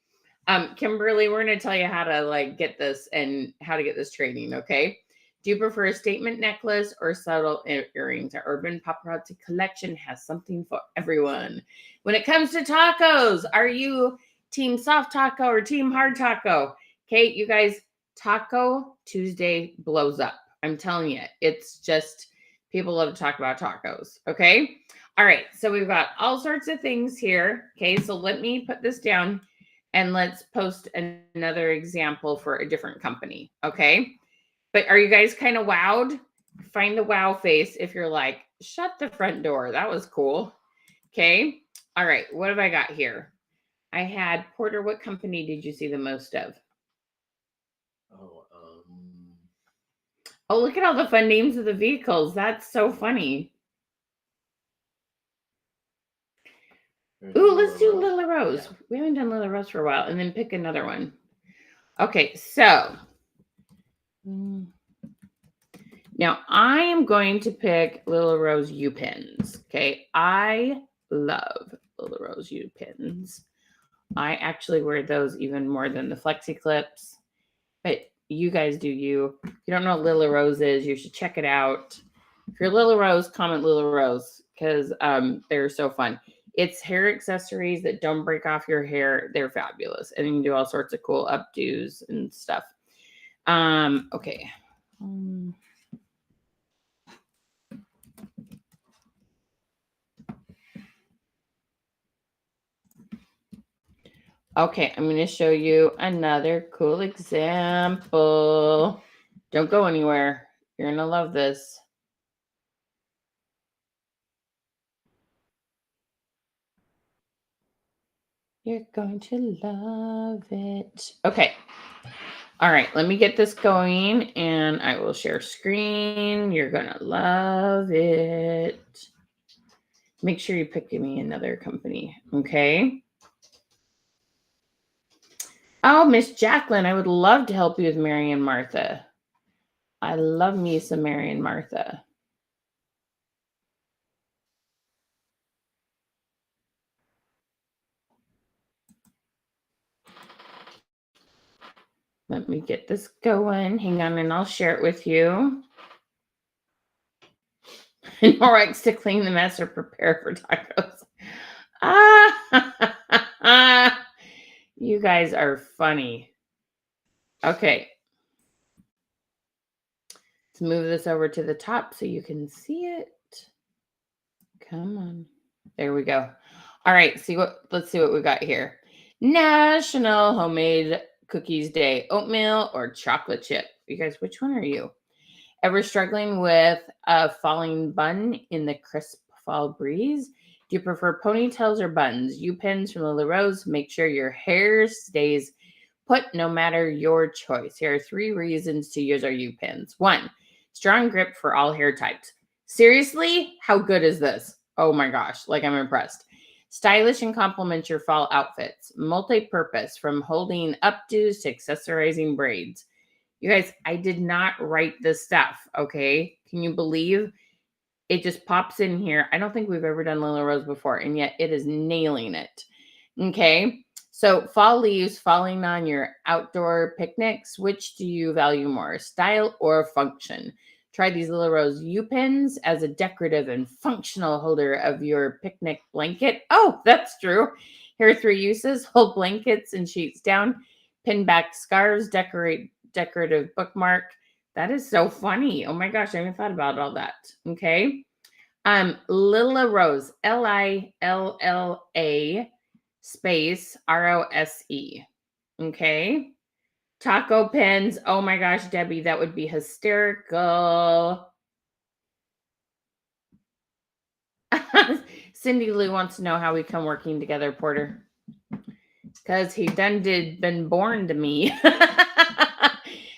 Kimberly, we're going to tell you how to get this and how to get this training. Okay. Do you prefer a statement necklace or subtle earrings? Our Urban Paparazzi collection has something for everyone. When it comes to tacos, are you team soft taco or team hard taco? Okay, you guys, Taco Tuesday blows up. I'm telling you, it's just people love to talk about tacos. Okay. All right. So we've got all sorts of things here. Okay. So let me put this down and let's post another example for a different company. Okay. But are you guys kind of wowed? Find the wow face if you're like, shut the front door. That was cool. Okay. All right. What have I got here? I had Porter. What company did you see the most of? Oh, look at all the fun names of the vehicles. That's so funny. Ooh, let's do Lila Rose. Yeah. We haven't done Lila Rose for a while. And then pick another one. Okay. So now I am going to pick Lila Rose U pins. Okay. I love Lila Rose U pins. I actually wear those even more than the Flexi Clips. But you guys do you. If you don't know what Lila Rose is, you should check it out. If you're Lila Rose, comment Lila Rose because they're so fun. It's hair accessories that don't break off your hair. They're fabulous. And you can do all sorts of cool updos and stuff. Okay. Okay, I'm going to show you another cool example. Don't go anywhere. You're going to love this. You're going to love it. Okay. All right, let me get this going and I will share screen. You're going to love it. Make sure you pick me another company, okay? Oh, Miss Jacqueline, I would love to help you with Mary and Martha. I love me some Mary and Martha. Let me get this going. Hang on, and I'll share it with you. Norix to clean the mess or prepare for tacos. You guys are funny. Okay. Let's move this over to the top so you can see it. Come on. There we go. All right, let's see what we got here. National Homemade Cookies Day. Oatmeal or chocolate chip? You guys, which one are you? Ever struggling with a falling bun in the crisp fall breeze? Do you prefer ponytails or buns? U-pins from Lily Rose. Make sure your hair stays put no matter your choice. Here are 3 reasons to use our U-pins. 1, strong grip for all hair types. Seriously? How good is this? Oh my gosh, like I'm impressed. Stylish and complements your fall outfits. Multi-purpose from holding updos to accessorizing braids. You guys, I did not write this stuff, okay? Can you believe it just pops in here? I don't think we've ever done Lila Rose before, and yet it is nailing it. Okay, so fall leaves falling on your outdoor picnics. Which do you value more, style or function? Try these Lila Rose U-pins as a decorative and functional holder of your picnic blanket. Oh, that's true. Here are 3 uses. Hold blankets and sheets down. Pin back scarves. Decorative bookmark. That is so funny. Oh my gosh, I haven't thought about all that. Okay. Lilla Rose, Lilla space ROSE. Okay. Taco pins. Oh my gosh, Debbie, that would be hysterical. Cindy Lou wants to know how we come working together, Porter. Because he been born to me.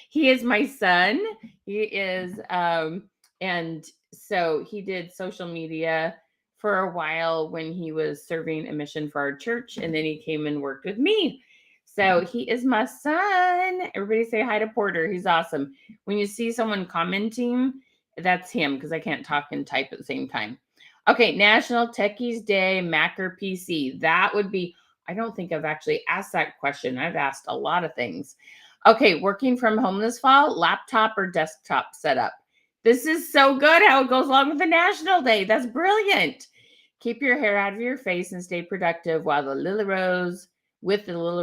He is my son. He is, and so he did social media for a while when he was serving a mission for our church, and then he came and worked with me. So he is my son. Everybody say hi to Porter. He's awesome. When you see someone commenting, that's him because I can't talk and type at the same time. Okay, National Techies Day, Mac or PC. That would be, I don't think I've actually asked that question. I've asked a lot of things. Okay, working from home this fall, laptop or desktop setup. This is so good how it goes along with the National Day. That's brilliant. Keep your hair out of your face and stay productive with the Lily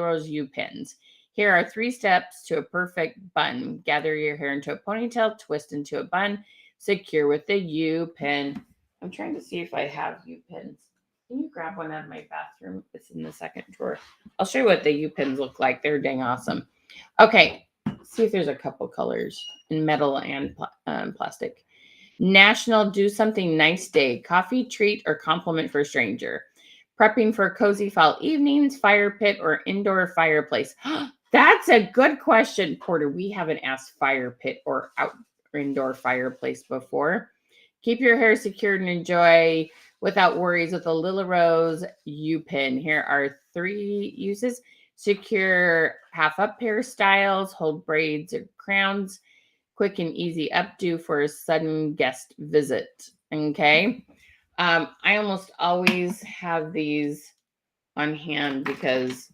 Rose U-pins. Here are 3 steps to a perfect bun. Gather your hair into a ponytail, twist into a bun, secure with the U-pin. I'm trying to see if I have U-pins. Can you grab one out of my bathroom? It's in the second drawer. I'll show you what the U-pins look like. They're dang awesome. Okay, see if there's a couple colors in metal and plastic. National Do Something Nice Day. Coffee, treat, or compliment for a stranger. Prepping for cozy fall evenings, fire pit, or indoor fireplace. That's a good question, Porter. We haven't asked fire pit or indoor fireplace before. Keep your hair secured and enjoy without worries with a Lila Rose U-pin. Here are 3 uses. Secure half-up hairstyles, hold braids or crowns, quick and easy updo for a sudden guest visit. Okay. I almost always have these on hand because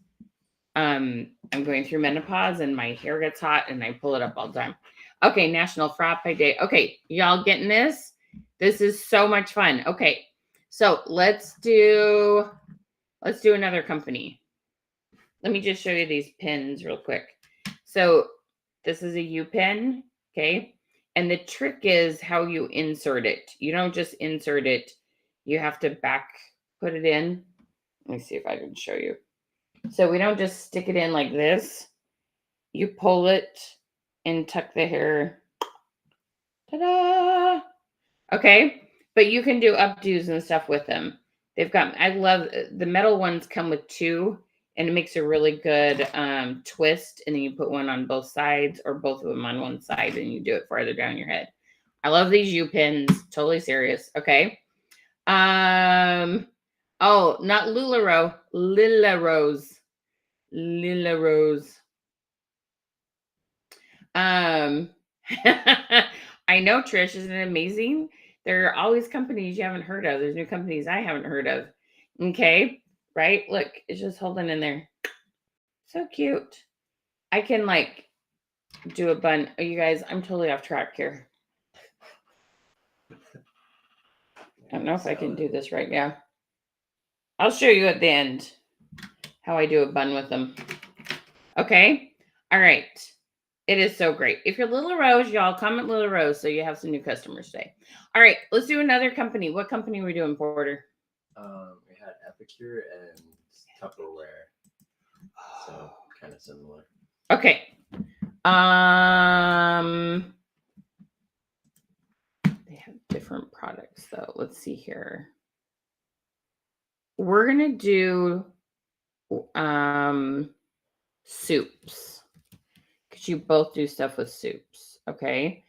I'm going through menopause and my hair gets hot and I pull it up all the time. Okay, National Frappe Day. Okay, y'all getting this? This is so much fun. Okay, so let's do another company. Let me just show you these pins real quick. So this is a U-pin, okay? And the trick is how you insert it. You don't just insert it. You have to put it in. Let me see if I can show you. So we don't just stick it in like this. You pull it and tuck the hair. Ta-da! Okay, but you can do updos and stuff with them. I love the metal ones come with 2, and it makes a really good twist. And then you put one on both sides or both of them on one side and you do it farther down your head. I love these U-pins. Totally serious. Okay. Oh, not Lula Rose. I know, Trish, isn't it amazing? There are always companies you haven't heard of. There's new companies I haven't heard of. Okay, right? Look, it's just holding in there. So cute. I can like do a bun. Oh, you guys, I'm totally off track here. I don't know if I can do this right now. I'll show you at the end how I do a bun with them. Okay. All right. It is so great. If you're Little Rose, y'all comment Little Rose so you have some new customers today. All right. Let's do another company. What company are we doing, Porter? We had Epicure and Tupperware. So kind of similar. Okay. They have different products though. Let's see here. We're gonna do soups because you both do stuff with soups. Okay.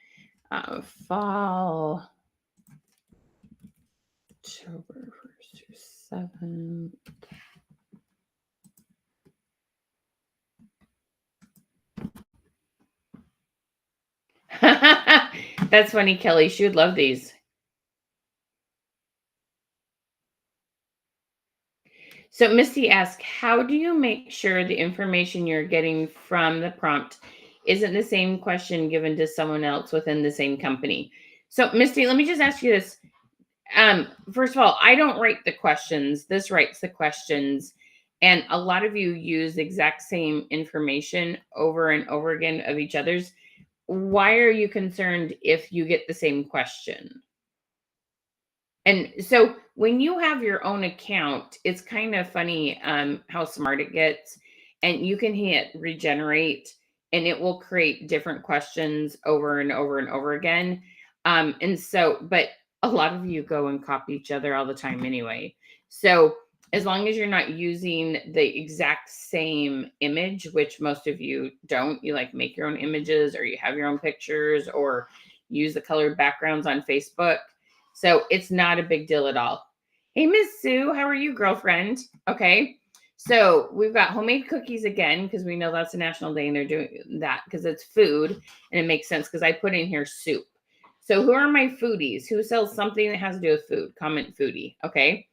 Fall, October 1st through 7th. That's funny, Kelly. She would love these. So Misty asks, how do you make sure the information you're getting from the prompt isn't the same question given to someone else within the same company? So Misty, let me just ask you this. First of all, I don't write the questions. This writes the questions. And a lot of you use the exact same information over and over again of each other's. Why are you concerned if you get the same question? And so when you have your own account, it's kind of funny how smart it gets. And you can hit regenerate and it will create different questions over and over and over again. But a lot of you go and copy each other all the time anyway. So as long as you're not using the exact same image, which most of you don't, you like make your own images or you have your own pictures or use the colored backgrounds on Facebook. So it's not a big deal at all. Hey, Miss Sue, how are you, girlfriend? Okay. So we've got homemade cookies again, because we know that's a national day and they're doing that because it's food and it makes sense because I put in here soup. So who are my foodies? Who sells something that has to do with food? Comment foodie. Okay.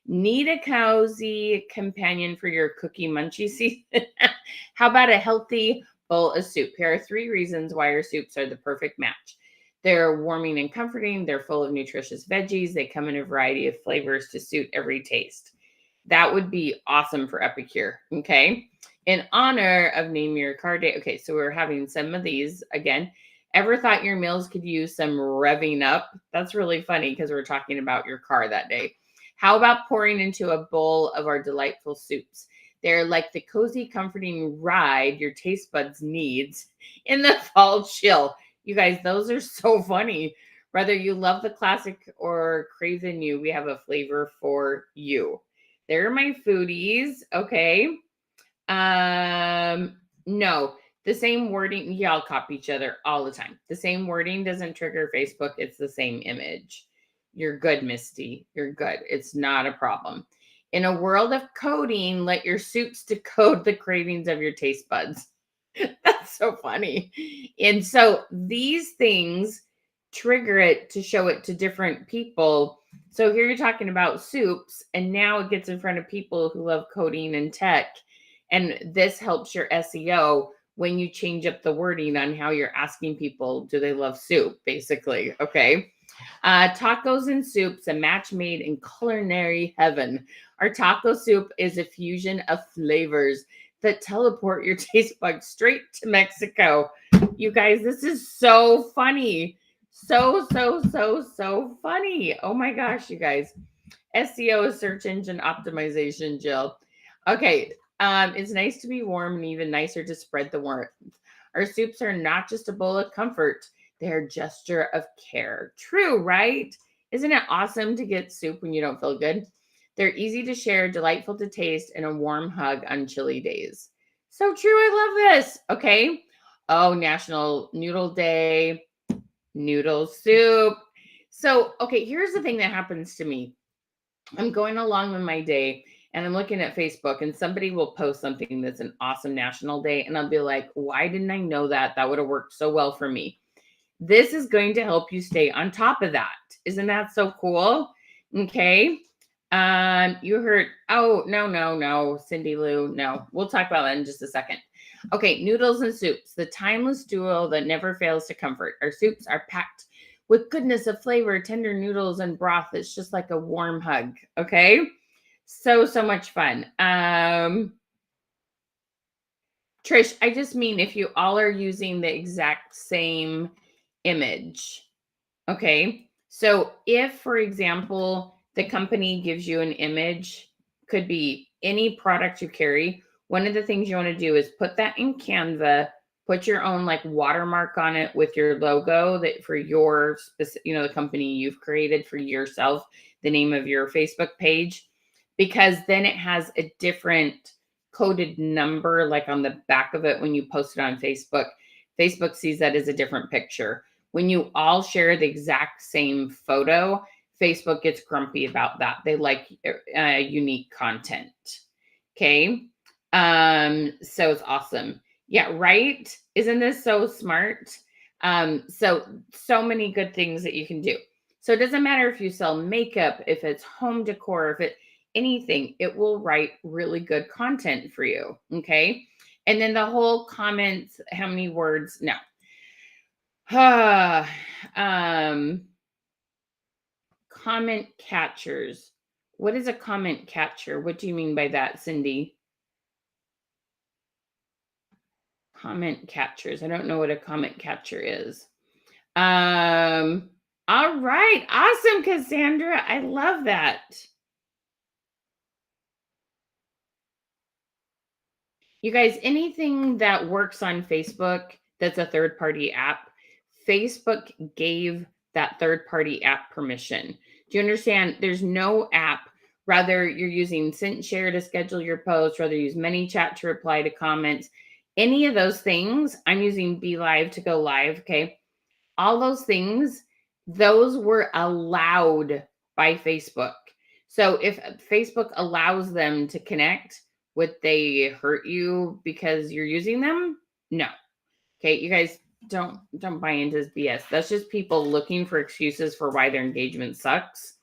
Need a cozy companion for your cookie munchie season? How about a healthy bowl of soup? Here are 3 reasons why your soups are the perfect match. They're warming and comforting. They're full of nutritious veggies. They come in a variety of flavors to suit every taste. That would be awesome for Epicure. Okay. In honor of Name Your Car Day. Okay. So we're having some of these again. Ever thought your meals could use some revving up? That's really funny because we're talking about your car that day. How about pouring into a bowl of our delightful soups? They're like the cozy, comforting ride your taste buds needs in the fall chill. You guys, those are so funny. Whether you love the classic or crave the new, we have a flavor for you. They're my foodies. Okay. No, the same wording. Y'all copy each other all the time. The same wording doesn't trigger Facebook. It's the same image. You're good, Misty. You're good. It's not a problem. In a world of coding, let your soups decode the cravings of your taste buds. That's so funny. And so these things trigger it to show it to different people. So here you're talking about soups, and now it gets in front of people who love coding and tech. And this helps your SEO when you change up the wording on how you're asking people, do they love soup, basically. Okay. Tacos and soups, a match made in culinary heaven. Our taco soup is a fusion of flavors that teleport your taste buds straight to Mexico. You guys, this is so funny. So funny. Oh my gosh, you guys. SEO is search engine optimization, Jill. Okay. It's nice to be warm and even nicer to spread the warmth. Our soups are not just a bowl of comfort, they're a gesture of care. True, right? Isn't it awesome to get soup when you don't feel good? They're easy to share, delightful to taste, and a warm hug on chilly days. So true. I love this. Okay. Oh, National Noodle Day, noodle soup. So, okay, here's the thing that happens to me. I'm going along with my day and I'm looking at Facebook and somebody will post something that's an awesome national day. And I'll be like, why didn't I know that? That would have worked so well for me. This is going to help you stay on top of that. Isn't that so cool? Okay. You heard, oh, no, Cindy Lou, no. We'll talk about that in just a second. Okay, noodles and soups, the timeless duo that never fails to comfort. Our soups are packed with goodness of flavor, tender noodles and broth. It's just like a warm hug. Okay. So much fun. Trish, I just mean if you all are using the exact same image. Okay. So if, for example, the company gives you an image, could be any product you carry, one of the things you want to do is put that in Canva, put your own like watermark on it with your logo that for your specific, the company you've created for yourself, the name of your Facebook page, because then it has a different coded number like on the back of it when you post it on Facebook. Facebook sees that as a different picture. When you all share the exact same photo, Facebook gets grumpy about that. They like unique content. Okay. So it's awesome. Yeah, right? Isn't this so smart? So many good things that you can do. So it doesn't matter if you sell makeup, if it's home decor, if it anything, it will write really good content for you. Okay. And then the whole comments, how many words? No. Comment catchers. What is a comment catcher? What do you mean by that, Cindy? Comment catchers. I don't know what a comment catcher is. All right. Awesome, Cassandra. I love that. You guys, anything that works on Facebook that's a third-party app, Facebook gave that third-party app permission. Do you understand? There's no app, rather you're using Sent Share to schedule your post, rather use ManyChat to reply to comments, any of those things. I'm using Be Live to go live, okay? All those things, those were allowed by Facebook. So if Facebook allows them to connect, would they hurt you because you're using them? No. Okay, you guys don't buy into this BS. That's just people looking for excuses for why their engagement sucks.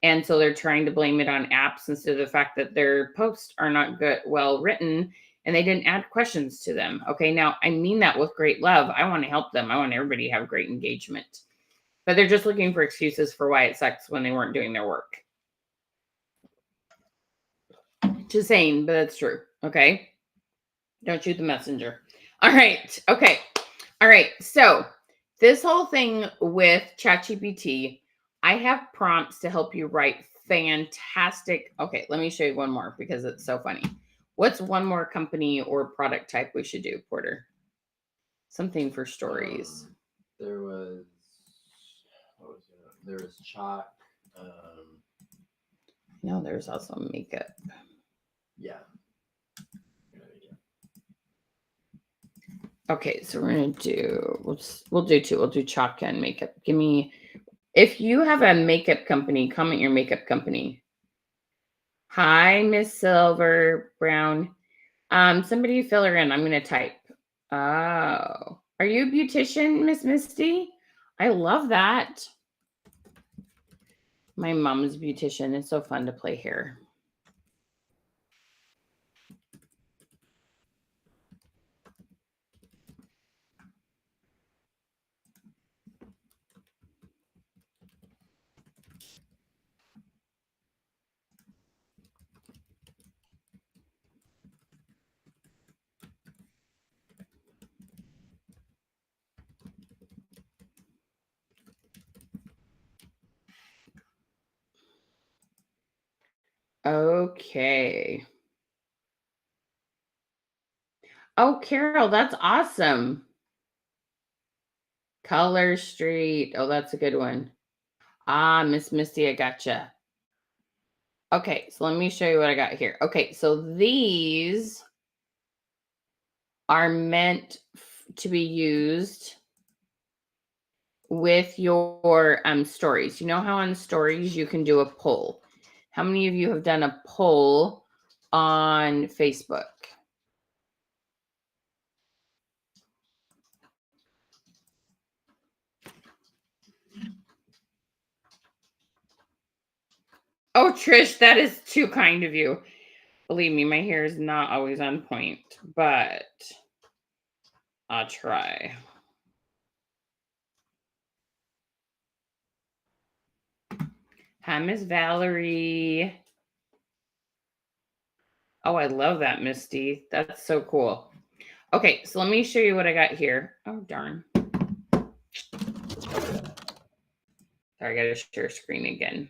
And so they're trying to blame it on apps instead of the fact that their posts are not good, well written, and they didn't add questions to them. Okay, now I mean that with great love. I want to help them. I want everybody to have great engagement. But they're just looking for excuses for why it sucks when they weren't doing their work. Just saying, but that's true. Okay. Don't shoot the messenger. All right. Okay. All right. So this whole thing with ChatGPT, I have prompts to help you write fantastic. Okay. Let me show you one more because it's so funny. What's one more company or product type we should do, Porter? Something for stories. There was, There was chalk. No, there's also makeup. Yeah. Okay, so we're gonna do. We'll do two. We'll do chalk and makeup. Give me. If you have a makeup company, comment your makeup company. Hi, Miss Silver Brown. Somebody fill her in. I'm gonna type. Oh, are you a beautician, Miss Misty? I love that. My mom's a beautician. It's so fun to play hair. Okay. Oh, Carol, that's awesome. Color Street. Oh, that's a good one. Ah, Miss Misty, I gotcha. Okay, so let me show you what I got here. Okay, so these are meant to be used with your stories. You know how on stories you can do a poll? How many of you have done a poll on Facebook? Oh, Trish, that is too kind of you. Believe me, my hair is not always on point, but I'll try. Hi, Miss Valerie. Oh, I love that, Misty. That's so cool. Okay, so let me show you what I got here. Oh, darn. Sorry, I got to share screen again.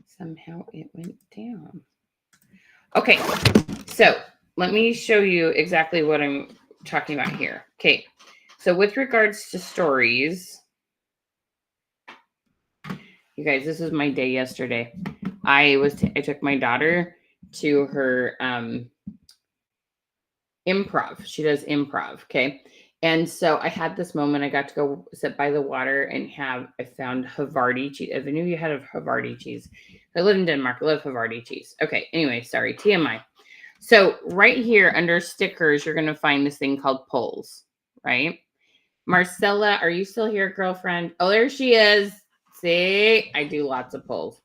Somehow it went down. Okay, so let me show you exactly what I'm talking about here. Okay, so with regards to stories, you guys, this was my day yesterday. I took my daughter to her improv. She does improv, okay? And so I had this moment. I got to go sit by the water and I found Havarti cheese. If I knew you had a Havarti cheese. I live in Denmark. I love Havarti cheese. Okay, anyway, sorry, TMI. So right here under stickers, you're going to find this thing called polls, right? Marcella, are you still here, girlfriend? Oh, there she is. See, I do lots of polls.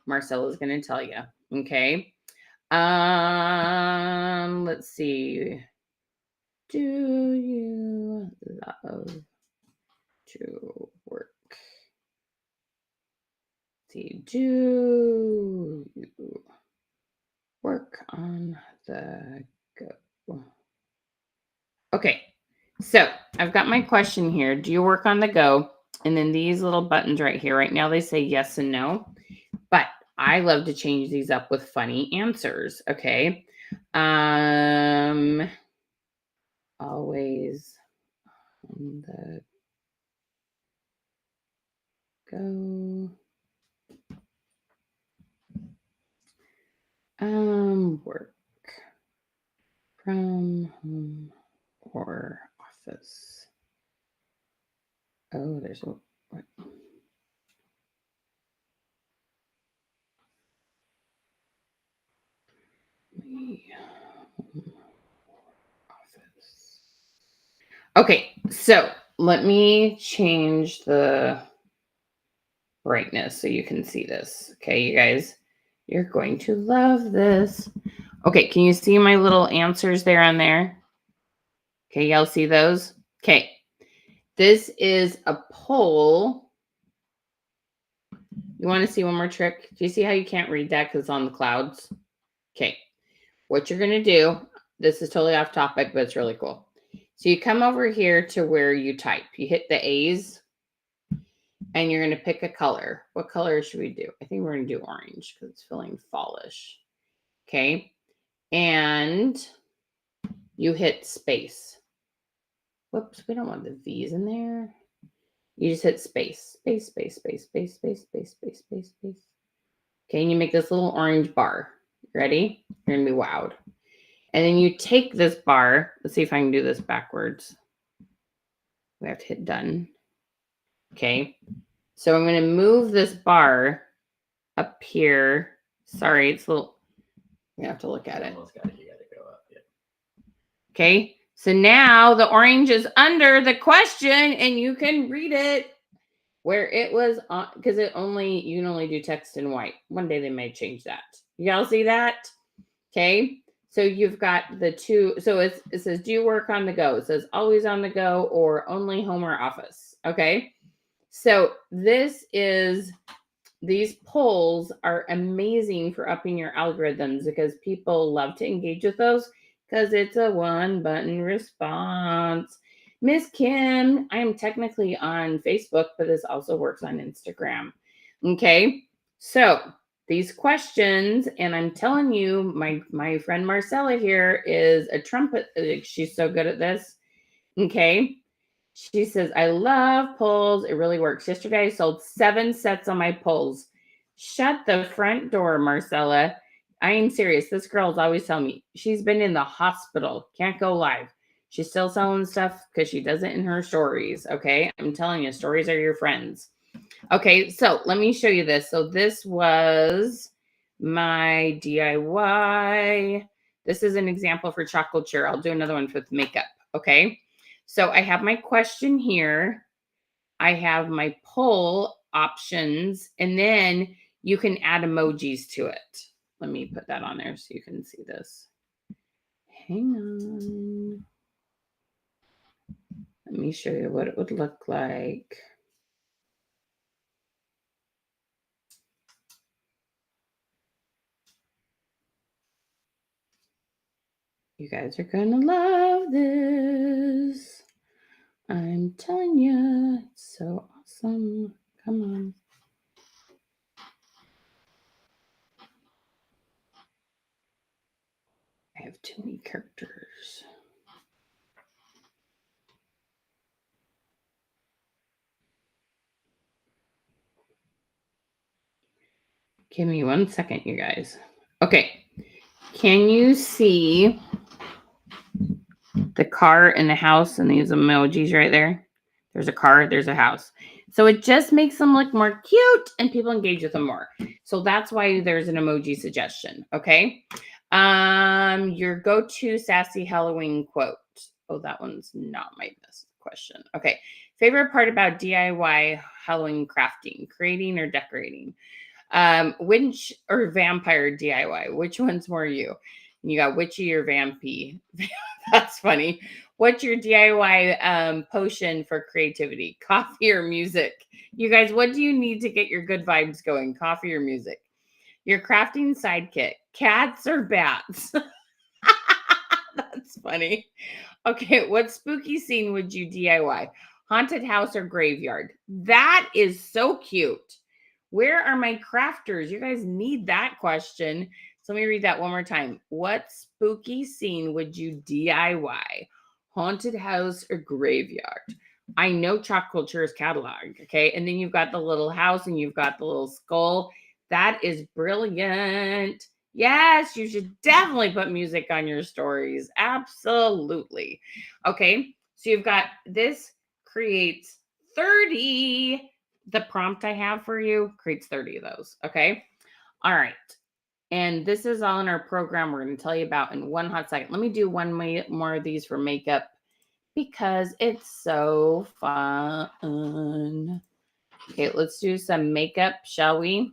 Marcella's going to tell you, okay? Let's see. Do you love to work? Let's see, do you work on the go? Okay, so I've got my question here. Do you work on the go? And then these little buttons right here. Right now they say yes and no, but I love to change these up with funny answers. Okay. Always on the go. Work from home or office. Oh, there's a what? Office. Okay, so let me change the brightness so you can see this. Okay, you guys, you're going to love this. Okay, can you see my little answers there on there? Okay, y'all see those? Okay, this is a poll. You want to see one more trick? Do you see how you can't read that because it's on the clouds? Okay, what you're going to do, this is totally off topic, but it's really cool. So you come over here to where you type. You hit the A's, and you're going to pick a color. What color should we do? I think we're going to do orange because it's feeling fallish. Okay, and you hit space. Whoops, we don't want the V's in there. You just hit space, space, space, space, space, space, space, space, space, space. Okay, and you make this little orange bar. Ready? You're gonna be wowed. And then you take this bar. Let's see if I can do this backwards. We have to hit done. Okay. So I'm gonna move this bar up here. Sorry, it's a little. You have to look at it. Almost got it. You got to go up. Yeah. Okay. So now the orange is under the question, and you can read it where it was on because you can only do text in white. One day they may change that. You all see that? Okay. So you've got the two. So it says, do you work on the go? It says always on the go or only home or office. Okay. So these polls are amazing for upping your algorithms because people love to engage with those because it's a one button response. Miss Kim, I am technically on Facebook, but this also works on Instagram. Okay. So these questions, and I'm telling you, my friend Marcella here is a trumpet. She's so good at this. Okay. She says, I love polls. It really works. Yesterday, I sold 7 sets on my polls. Shut the front door, Marcella. I am serious. This girl's always telling me she's been in the hospital. Can't go live. She's still selling stuff because she does it in her stories. Okay. I'm telling you, stories are your friends. Okay. So let me show you this. So this was my DIY. This is an example for chocolate chair. I'll do another one with makeup. Okay. So I have my question here. I have my poll options, and then you can add emojis to it. Let me put that on there so you can see this. Hang on. Let me show you what it would look like. You guys are going to love this. I'm telling you, it's so awesome. Come on. I have too many characters. Give me 1 second, you guys. Okay. Can you see the car and the house and these emojis right there? There's a car, there's a house. So it just makes them look more cute and people engage with them more. So that's why there's an emoji suggestion. Okay. Your go-to sassy Halloween quote. Oh, that one's not my best question. Okay. Favorite part about DIY Halloween crafting, creating or decorating? Witch or vampire DIY? Which one's more you? You got witchy or vampy? That's funny. What's your DIY potion for creativity? Coffee or music? You guys, what do you need to get your good vibes going? Coffee or music? Your crafting sidekick? Cats or bats? That's funny. Okay, what spooky scene would you DIY? Haunted house or graveyard? That is so cute. Where are my crafters? You guys need that question. So let me read that one more time. What spooky scene would you DIY? Haunted house or graveyard? I know Chalk Culture's catalog, okay? And then you've got the little house and you've got the little skull. That is brilliant. Yes, you should definitely put music on your stories. Absolutely. Okay, so you've got this creates 30. The prompt I have for you creates 30 of those. Okay. All right. And this is all in our program we're going to tell you about in one hot second. Let me do one more of these for makeup because it's so fun. Okay, let's do some makeup, shall we?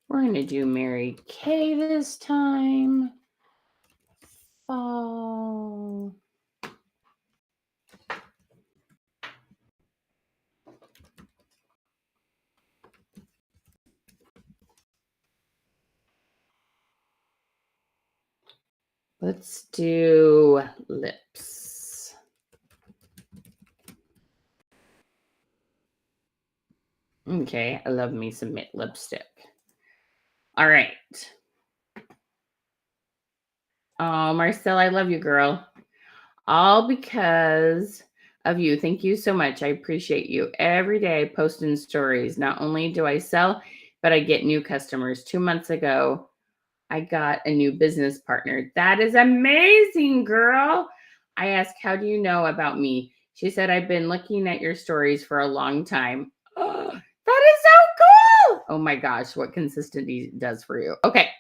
We're going to do Mary Kay this time. Oh. Let's do lips. Okay, I love me some lipstick. All right. Oh, Marcel, I love you, girl. All because of you. Thank you so much. I appreciate you. Every day I post in stories. Not only do I sell, but I get new customers. 2 months ago, I got a new business partner. That is amazing, girl. I asked, how do you know about me? She said, I've been looking at your stories for a long time. Oh, that is so cool. Oh my gosh, what consistency does for you. Okay,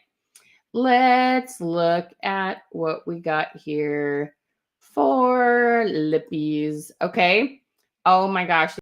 let's look at what we got here for lippies. Okay. Oh my gosh.